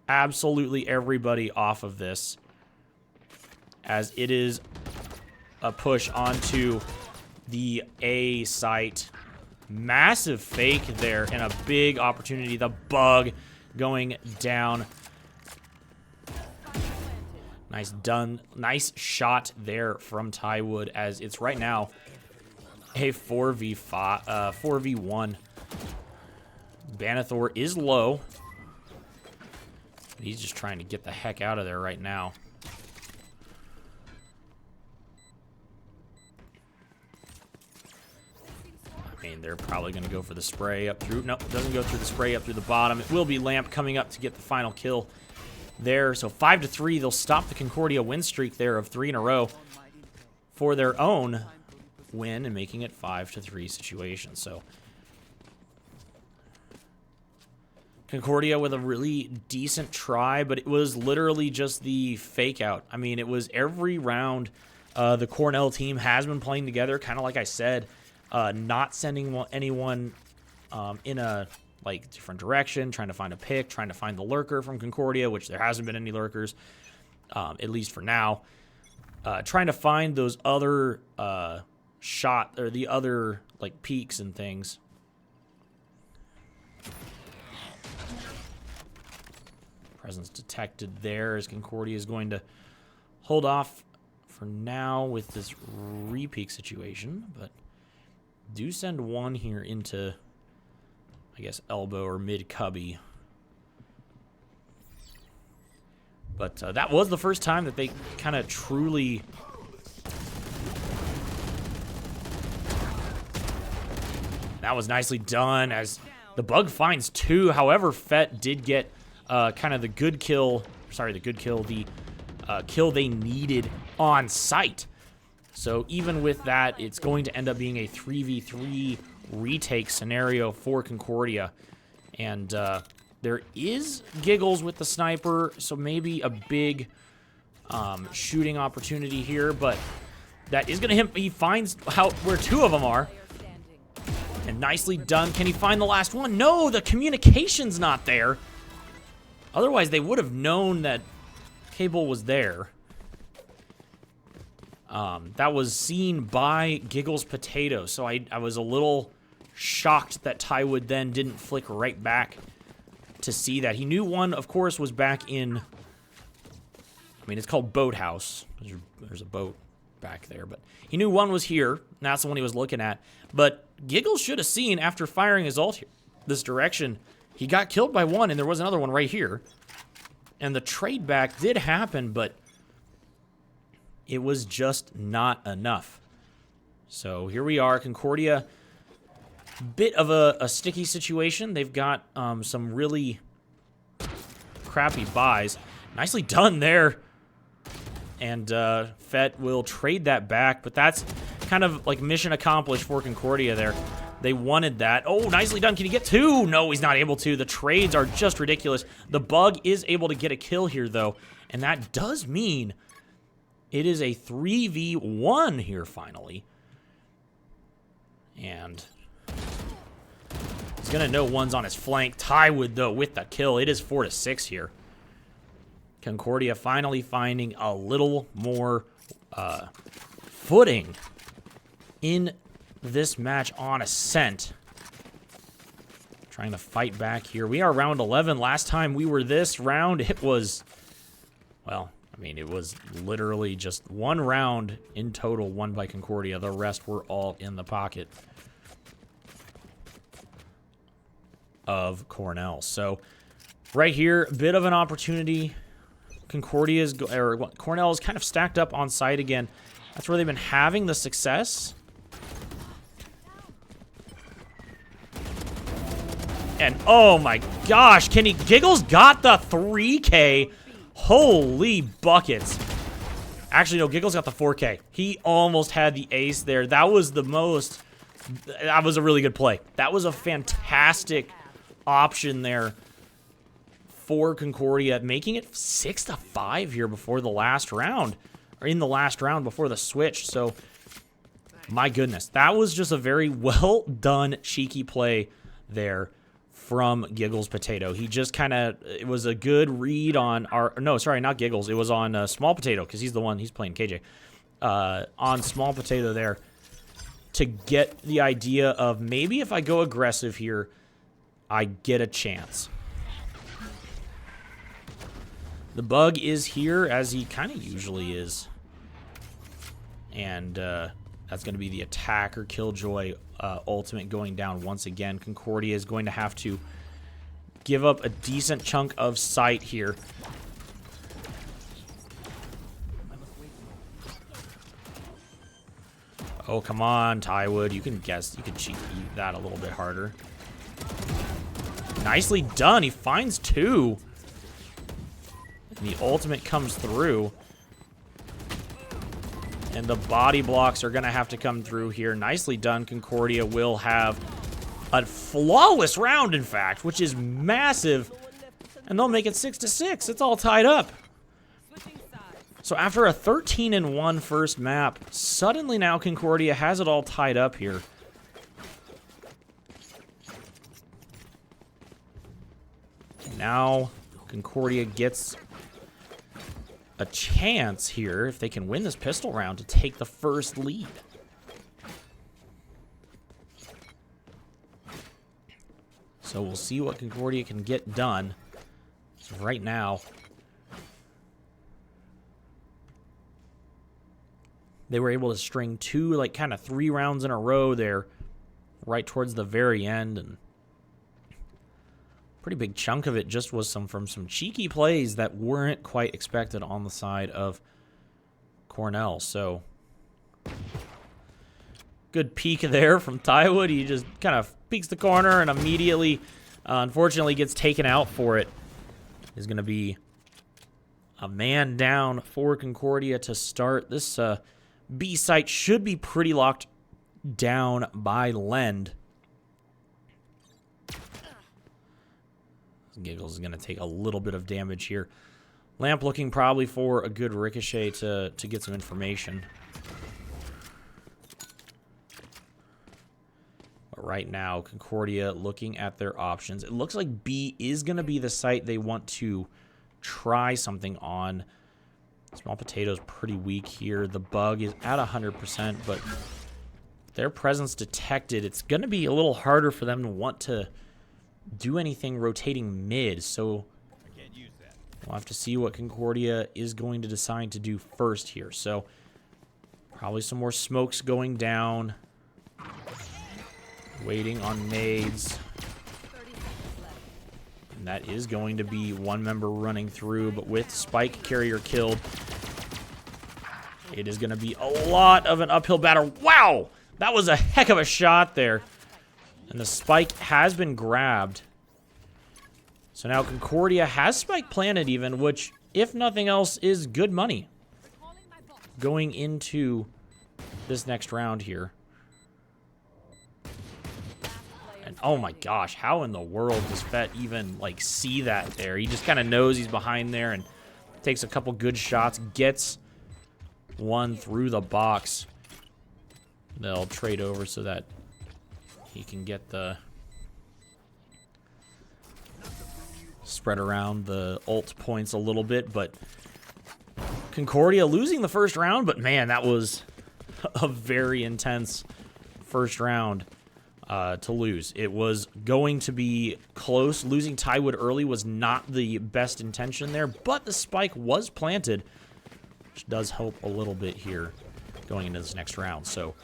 absolutely everybody off of this. As it is a push onto the A site. Massive fake there and a big opportunity. The Bug going down. Nice done. Nice shot there from Tywood as it's right now a 4v1. Banathor is low. He's just trying to get the heck out of there right now. I mean, they're probably going to go for the spray up through. Nope, doesn't go through the spray up through the bottom. It will be Lamp coming up to get the final kill there. So 5-3, they'll stop the Concordia win streak there of 3 in a row for their own win and making it 5-3 situation. So Concordia with a really decent try, but it was literally just the fake out. I mean, it was every round the Cornell team has been playing together, kind of like I said, not sending anyone in a different direction, trying to find a pick, trying to find the lurker from Concordia, which there hasn't been any lurkers, at least for now. Trying to find those other shot or the other peaks and things. Presence detected there as Concordia is going to hold off for now with this re-peak situation, but do send one here into, I guess, elbow or mid-cubby. But that was the first time that they kind of truly... That was nicely done as the Bug finds 2. However, Fett did get kind of the good kill. Sorry, the good kill. The kill they needed on site. So even with that, it's going to end up being a 3v3 retake scenario for Concordia. And there is Giggles with the sniper, so maybe a big shooting opportunity here. But that is going to hit. He finds where 2 of them are. And nicely done. Can he find the last one? No, the communication's not there. Otherwise, they would have known that Cable was there. That was seen by Giggles Potato. So I was a little shocked that Tywood then didn't flick right back to see that. He knew one, of course, was back in... I mean, it's called Boathouse. There's a boat back there, but he knew one was here, and that's the one he was looking at. But Giggles should have seen, after firing his ult here, this direction, he got killed by one, and there was another one right here. And the trade back did happen, but it was just not enough. So here we are, Concordia, bit of a sticky situation. They've got some really crappy buys. Nicely done there. And Fett will trade that back, but that's kind of like mission accomplished for Concordia there. They wanted that. Oh, nicely done. Can he get 2? No, he's not able to. The trades are just ridiculous. The Bug is able to get a kill here, though, and that does mean it is a 3v1 here, finally. And he's going to know one's on his flank. Tywood, though, with the kill. It is 4-6 here. Concordia finally finding a little more footing in this match on Ascent. Trying to fight back here. We are round 11. Last time we were this round, it was, well, I mean, it was literally just one round in total won by Concordia. The rest were all in the pocket of Cornell. So right here, a bit of an opportunity. Cornell is kind of stacked up on site again. That's where they've been having the success. And oh my gosh, Giggles got the 3K. Holy buckets. Actually, no, Giggles got the 4K. He almost had the ace there. That was a really good play. That was a fantastic option there for Concordia, making it 6-5 here before the last round, or in the last round before the switch. So, my goodness, that was just a very well done cheeky play there from Giggles Potato. He just kind of, it was a good read on no, sorry, not Giggles. It was on Small Potato, because he's playing KJ. On Small Potato there, to get the idea of maybe if I go aggressive here, I get a chance. The Bug is here, as he kind of usually is. And that's going to be the attacker Killjoy ultimate going down once again. Concordia is going to have to give up a decent chunk of sight here. Oh, come on, Tywood. You can cheat that a little bit harder. Nicely done. He finds 2. And the ultimate comes through. And the body blocks are going to have to come through here. Nicely done. Concordia will have a flawless round, in fact, which is massive. And they'll make it 6-6. It's all tied up. So after a 13-1 first map, suddenly now Concordia has it all tied up here. Now Concordia gets a chance here, if they can win this pistol round, to take the first lead. So we'll see what Concordia can get done. So right now, They were able to string 2, like, kind of 3 rounds in a row there right towards the very end, and pretty big chunk of it just was from some cheeky plays that weren't quite expected on the side of Cornell. So good peek there from Tywood. He just kind of peeks the corner and immediately, unfortunately, gets taken out for it. Is going to be a man down for Concordia to start. This B site should be pretty locked down by Lend. Giggles is going to take a little bit of damage here. Lamp looking probably for a good ricochet to get some information. But right now, Concordia looking at their options. It looks like B is going to be the site they want to try something on. Small Potato's pretty weak here. The bug is at 100%, but their presence detected. It's going to be a little harder for them to want to do anything rotating mid, so we'll have to see what Concordia is going to decide to do first here. So probably some more smokes going down. Waiting on nades. And that is going to be one member running through, but with Spike Carrier killed, it is going to be a lot of an uphill battle. Wow! That was a heck of a shot there. And the spike has been grabbed. So now Concordia has spike planted even, which, if nothing else, is good money going into this next round here. And oh my gosh, how in the world does Fett even, like, see that there? He just kind of knows he's behind there and takes a couple good shots, gets one through the box. They'll trade over so that he can get the spread around the ult points a little bit, but Concordia losing the first round, but man, that was a very intense first round to lose. It was going to be close. Losing Tywood early was not the best intention there, but the spike was planted, which does help a little bit here going into this next round. So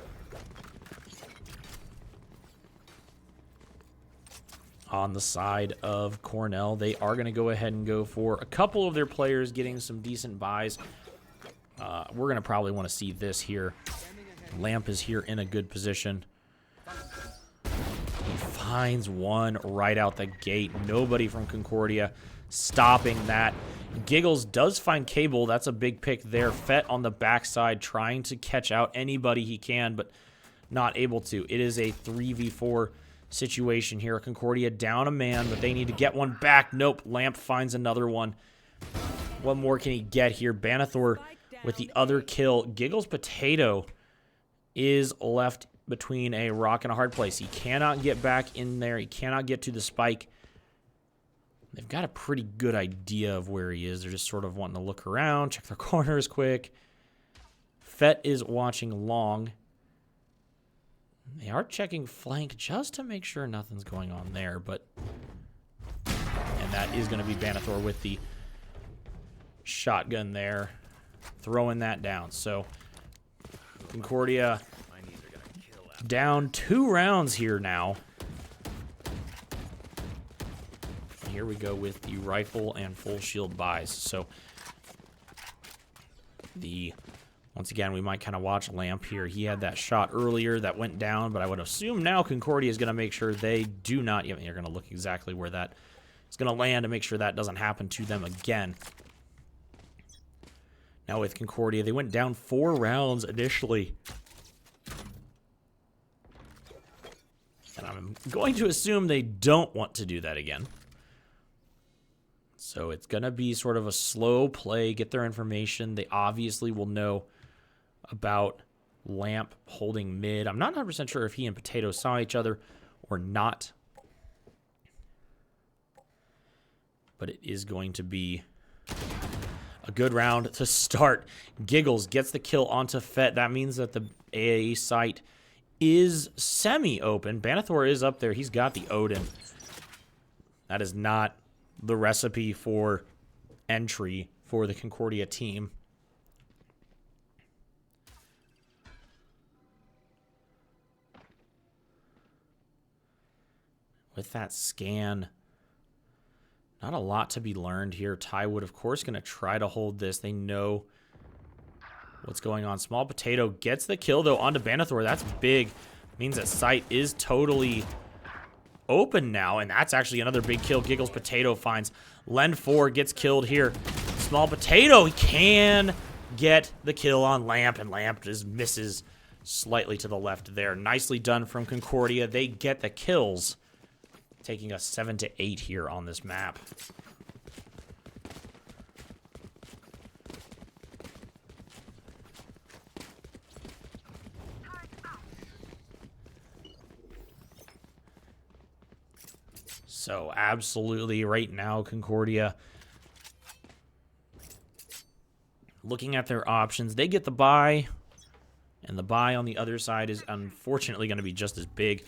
on the side of Cornell, they are going to go ahead and go for a couple of their players getting some decent buys. We're going to probably want to see this here. Lamp is here in a good position. He finds one right out the gate. Nobody from Concordia stopping that. Giggles does find Cable. That's a big pick there. Fett on the backside trying to catch out anybody he can, but not able to. It is a 3v4 situation here. Concordia down a man, but they need to get one back. Nope. Lamp finds another one. What more can he get here? Banathor with the other kill. Giggles Potato is left between a rock and a hard place. He cannot get back in there. He cannot get to the spike. They've got a pretty good idea of where he is. They're just sort of wanting to look around, check their corners quick. Fett is watching long. They are checking flank just to make sure nothing's going on there, but... And that is going to be Banathor with the shotgun there, throwing that down. So, Concordia down 2 rounds here now. Here we go with the rifle and full shield buys. So, once again, we might kind of watch Lamp here. He had that shot earlier that went down, but I would assume now Concordia is going to make sure they do not... You're going to look exactly where that is going to land to make sure that doesn't happen to them again. Now with Concordia, they went down 4 rounds initially. And I'm going to assume they don't want to do that again. So it's going to be sort of a slow play, get their information. They obviously will know about Lamp holding mid. I'm not 100% sure if he and Potato saw each other or not. But it is going to be a good round to start. Giggles gets the kill onto Fett. That means that the AAE site is semi-open. Banathor is up there. He's got the Odin. That is not the recipe for entry for the Concordia team. with that scan. Not a lot to be learned here. Tywood, of course, going to try to hold this. They know what's going on. Small Potato gets the kill, though, onto Banathor. That's big. Means that sight is totally open now, and that's actually another big kill. Giggles Potato finds Len 4, gets killed here. Small Potato, he can get the kill on Lamp, and Lamp just misses slightly to the left there. Nicely done from Concordia. They get the kills, taking us 7-8 here on this map. So absolutely right now, Concordia looking at their options. They get the buy, and the buy on the other side is unfortunately going to be just as big.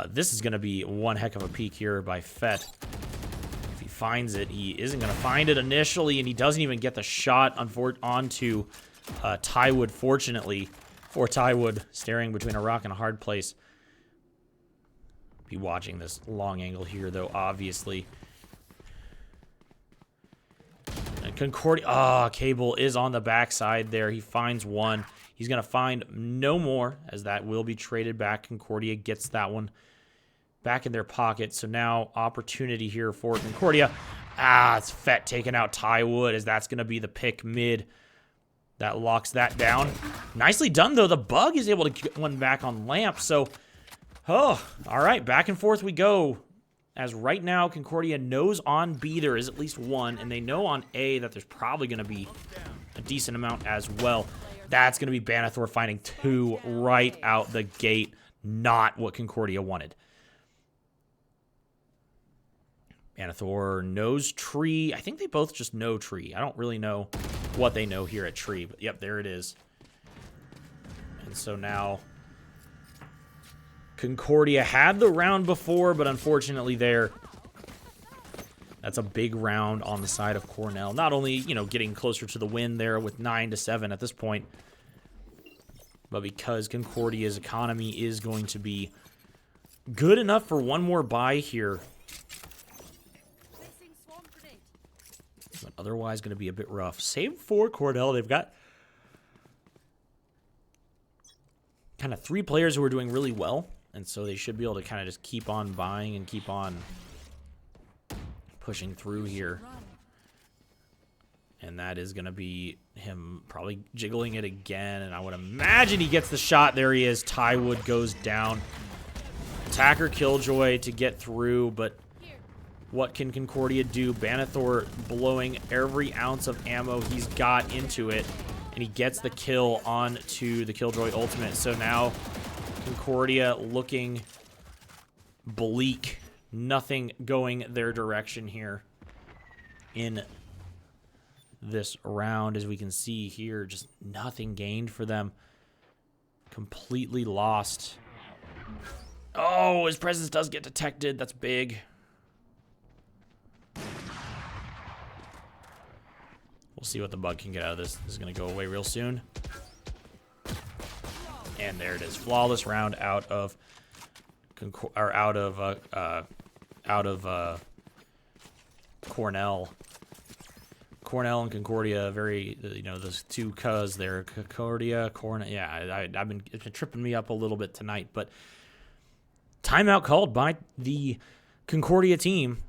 This is going to be one heck of a peek here by Fett. If he finds it, he isn't going to find it initially, and he doesn't even get the shot onto Tywood, fortunately, for Tywood, staring between a rock and a hard place. Be watching this long angle here, though, obviously. And Concordia, Cable is on the backside there. He finds one. He's going to find no more, as that will be traded back. Concordia gets that one back in their pocket. So now opportunity here for Concordia. It's Fett taking out Tywood, as that's going to be the pick mid. That locks that down. Nicely done, though. The Bug is able to get one back on Lamp, so... Oh, all right, back and forth we go. As right now, Concordia knows on B there is at least one, and they know on A that there's probably going to be a decent amount as well. That's going to be Banathor finding two right out the gate. Not what Concordia wanted. Banathor knows tree. I think they both just know tree. I don't really know what they know here at tree, but yep, there it is. And so now... Concordia had the round before, but unfortunately that's a big round on the side of Cornell. Not only, you know, getting closer to the win there with 9-7 at this point, but because Concordia's economy is going to be good enough for one more buy here. But otherwise going to be a bit rough. Save for Cornell. They've got kind of three players who are doing really well. And so they should be able to kind of just keep on buying and keep on pushing through here. And that is going to be him probably jiggling it again. And I would imagine he gets the shot. There he is. Tywood goes down. Attacker Killjoy to get through. But what can Concordia do? Banathor blowing every ounce of ammo he's got into it. And he gets the kill onto the Killjoy ultimate. So now... Concordia looking bleak. Nothing going their direction here in this round. As we can see here, just nothing gained for them. Completely lost. Oh, his presence does get detected. That's big. We'll see what the Bug can get out of this. This is going to go away real soon. And there it is, flawless round out of Cornell. Cornell and Concordia, very, you know, those two cuz there. Concordia, Cornell. Yeah, it's been tripping me up a little bit tonight, but timeout called by the Concordia team.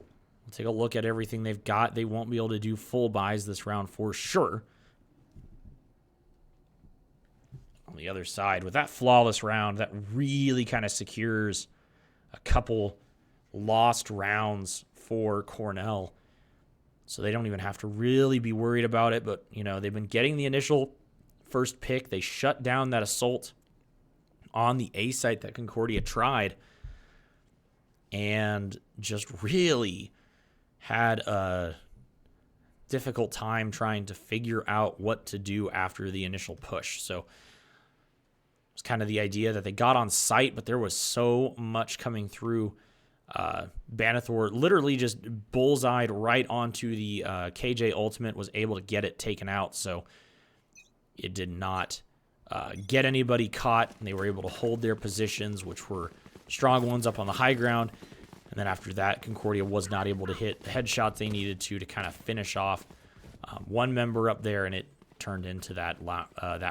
We'll take a look at everything they've got. They won't be able to do full buys this round for sure. On the other side, with that flawless round, that really kind of secures a couple lost rounds for Cornell. So they don't even have to really be worried about it. But, you know, they've been getting the initial first pick. They shut down that assault on the A site that Concordia tried. And just really had a difficult time trying to figure out what to do after the initial push. So it's kind of the idea that they got on site, but there was so much coming through. Banathor literally just bullseyed right onto the KJ ultimate, was able to get it taken out, so it did not get anybody caught, and they were able to hold their positions, which were strong ones up on the high ground. And then after that, Concordia was not able to hit the headshots they needed to kind of finish off one member up there, and it turned into that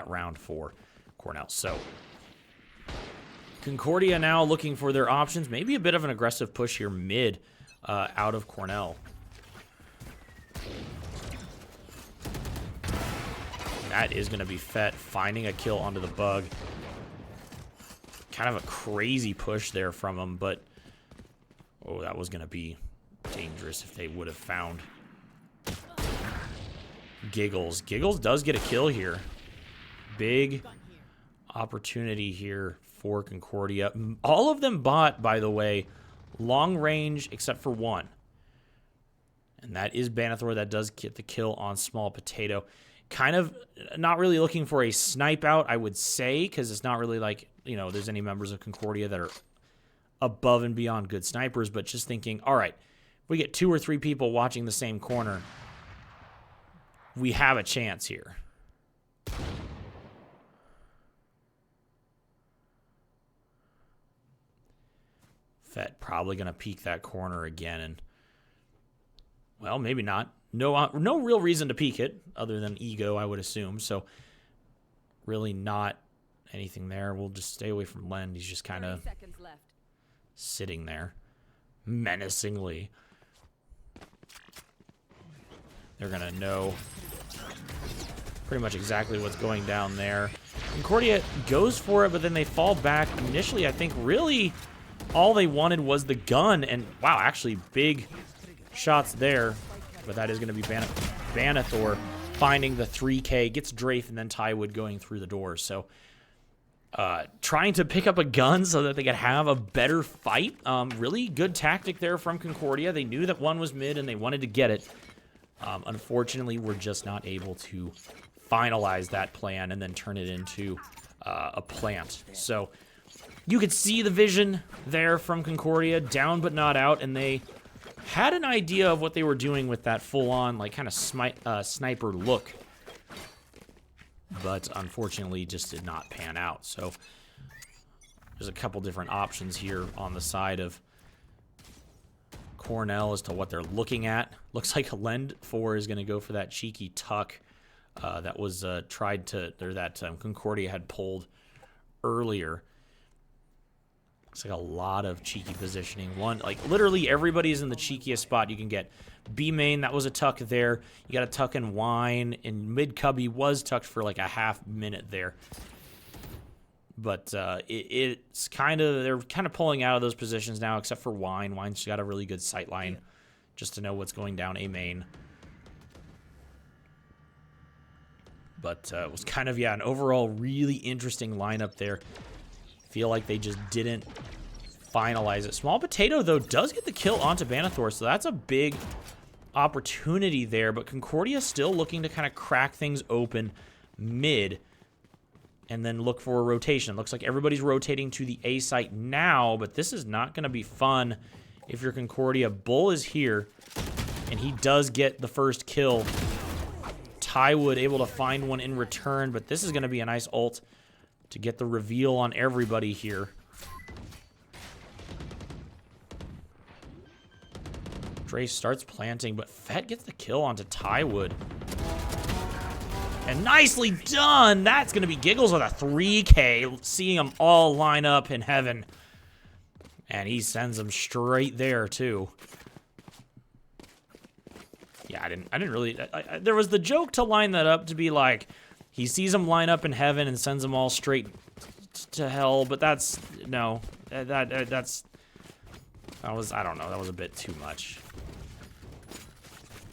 round for Cornell. So Concordia now looking for their options. Maybe a bit of an aggressive push here mid out of Cornell. That is going to be Fett finding a kill onto the bug. Kind of a crazy push there from him, but oh, that was going to be dangerous if they would have found Giggles. Giggles does get a kill here. Big opportunity here for Concordia. All of them bought, by the way, long range except for one. And that is Banathor. That does get the kill on Small Potato. Kind of not really looking for a snipe out, I would say, because it's not really like, you know, there's any members of Concordia that are above and beyond good snipers, but just thinking, all right, if we get 2 or 3 people watching the same corner, we have a chance here. Fett probably going to peek that corner again, and, well, maybe not. No real reason to peek it, other than ego, I would assume. So, really not anything there. We'll just stay away from Lend. He's just kind of sitting there, menacingly. They're going to know pretty much exactly what's going down there. Concordia goes for it, but then they fall back. Initially, I think really all they wanted was the gun. And, wow, actually big shots there. But that is going to be Banathor finding the 3K, gets Drafe, and then Tywood going through the door. So trying to pick up a gun so that they could have a better fight. Really good tactic there from Concordia. They knew that one was mid, and they wanted to get it. Unfortunately, we're just not able to finalize that plan and then turn it into a plant. So you could see the vision there from Concordia, down but not out, and they had an idea of what they were doing with that full-on, like, kind of sniper look. But, unfortunately, just did not pan out. So, there's a couple different options here on the side of Cornell as to what they're looking at. Looks like Lend 4 is going to go for that cheeky tuck that was Concordia had pulled earlier. Looks like a lot of cheeky positioning. Literally everybody's in the cheekiest spot you can get. B main, that was a tuck there. You got a tuck and wine, and mid cubby was tucked for like a half minute there. But it's kind of, they're kind of pulling out of those positions now, except for wine. Wine's got a really good sight line just to know what's going down A main. But it was kind of, yeah, an overall really interesting lineup there. Feel like they just didn't finalize it. Small Potato, though, does get the kill onto Banathor, so that's a big opportunity there. But Concordia still looking to kind of crack things open mid and then look for a rotation. Looks like everybody's rotating to the A site now, but this is not going to be fun if you're Concordia. Bull is here, and he does get the first kill. Tywood able to find one in return, but this is going to be a nice ult to get the reveal on everybody here. Drace starts planting, but Fett gets the kill onto Tywood. And nicely done! That's going to be Giggles with a 3K, seeing them all line up in heaven. And he sends them straight there, too. Yeah, I didn't really... there was the joke to line that up to be like, he sees them line up in heaven and sends them all straight to hell, but that's, no, I don't know, that was a bit too much.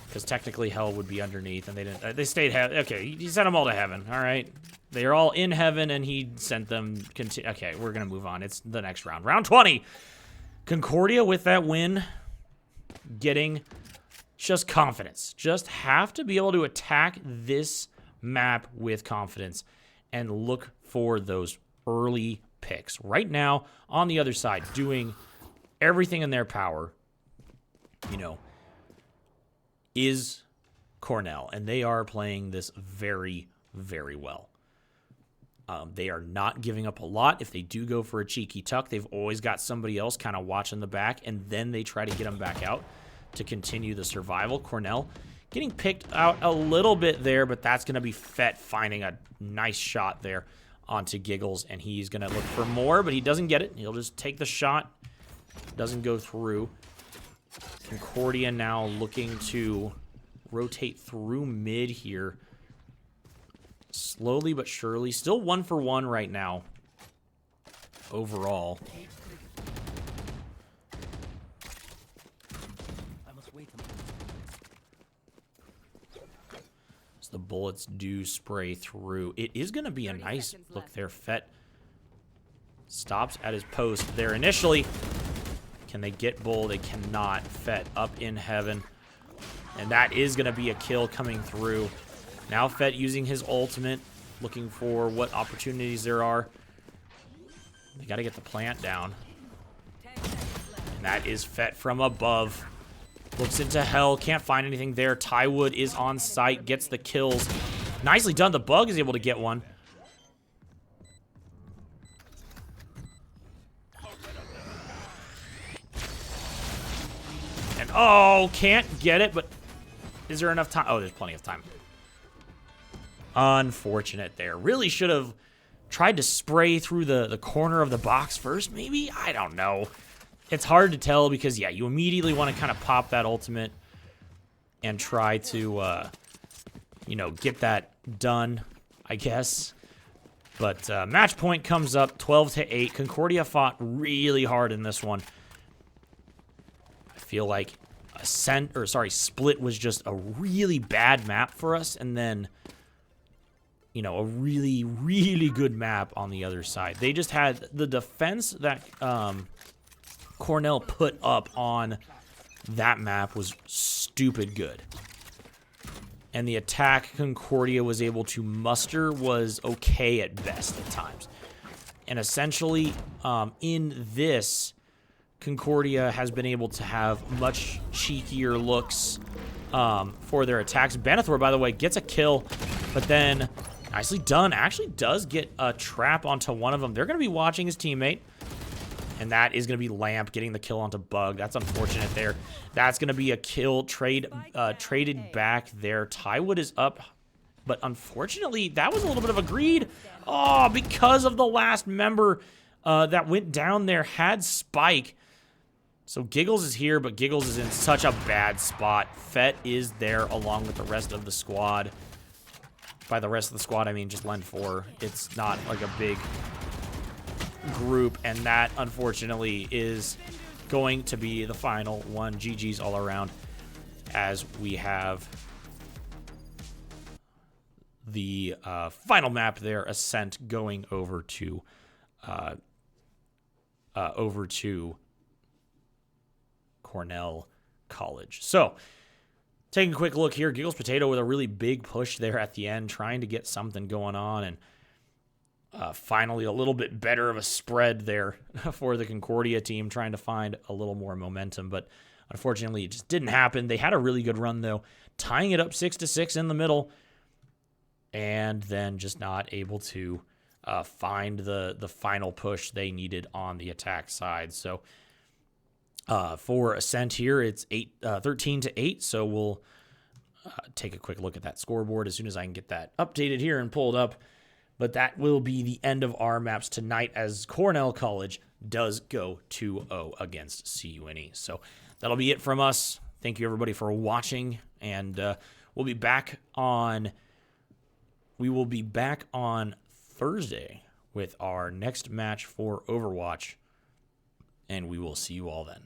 Because technically hell would be underneath, and they stayed, okay, he sent them all to heaven, all right? They are all in heaven, and he sent them, okay, we're going to move on. It's the next round. Round 20! Concordia with that win, getting just confidence. Just have to be able to attack this map with confidence and look for those early picks. Right now, on the other side, doing everything in their power, you know, is Cornell, and they are playing this very, very well. They are not giving up a lot. If they do go for a cheeky tuck, they've always got somebody else kind of watching the back, and then they try to get them back out to continue the survival. Cornell getting picked out a little bit there, but that's going to be Fett finding a nice shot there onto Giggles, and he's going to look for more, but he doesn't get it. He'll just take the shot. Doesn't go through. Concordia now looking to rotate through mid here. Slowly but surely. Still 1 for 1 right now. Overall. I must wait a moment. As the bullets do spray through. It is going to be a nice look there. Fett stops at his post there initially. Can they get Bull? They cannot. Fett up in heaven. And that is going to be a kill coming through. Now Fett using his ultimate, looking for what opportunities there are. They got to get the plant down. And that is Fett from above. Looks into hell, can't find anything there. Tywood is on site, gets the kills. Nicely done. The Bug is able to get one. And oh, can't get it, but is there enough time? Oh, there's plenty of time. Unfortunate there. Really should have tried to spray through the corner of the box first, maybe? I don't know. It's hard to tell because, yeah, you immediately want to kind of pop that ultimate and try to, you know, get that done, I guess. But match point comes up 12-8. Concordia fought really hard in this one. I feel like Split was just a really bad map for us, and then, you know, a really, really good map on the other side. They just had the defense that Cornell put up on that map was stupid good. And the attack Concordia was able to muster was okay at best at times. And essentially, in this, Concordia has been able to have much cheekier looks for their attacks. Benathor, by the way, gets a kill, but then nicely done. Actually does get a trap onto one of them. They're going to be watching his teammate. And that is going to be Lamp getting the kill onto Bug. That's unfortunate there. That's going to be a kill traded back there. Tywood is up. But unfortunately, that was a little bit of a greed. Oh, because of the last member that went down there had Spike. So Giggles is here, but Giggles is in such a bad spot. Fett is there along with the rest of the squad. By the rest of the squad, I mean just Len 4. It's not like a big group, and that unfortunately is going to be the final one. GG's all around, as we have the final map there, Ascent, going over to Cornell College. So taking a quick look here, Giggles Potato with a really big push there at the end, trying to get something going on, and finally a little bit better of a spread there for the Concordia team, trying to find a little more momentum, but unfortunately it just didn't happen. They had a really good run though, tying it up 6-6 in the middle, and then just not able to find the final push they needed on the attack side. So for Ascent here, it's 13-8, so we'll take a quick look at that scoreboard as soon as I can get that updated here and pulled up. But that will be the end of our maps tonight, as Cornell College does go 2-0 against CUNE. So that'll be it from us. Thank you, everybody, for watching, and we'll be back on Thursday with our next match for Overwatch, and we will see you all then.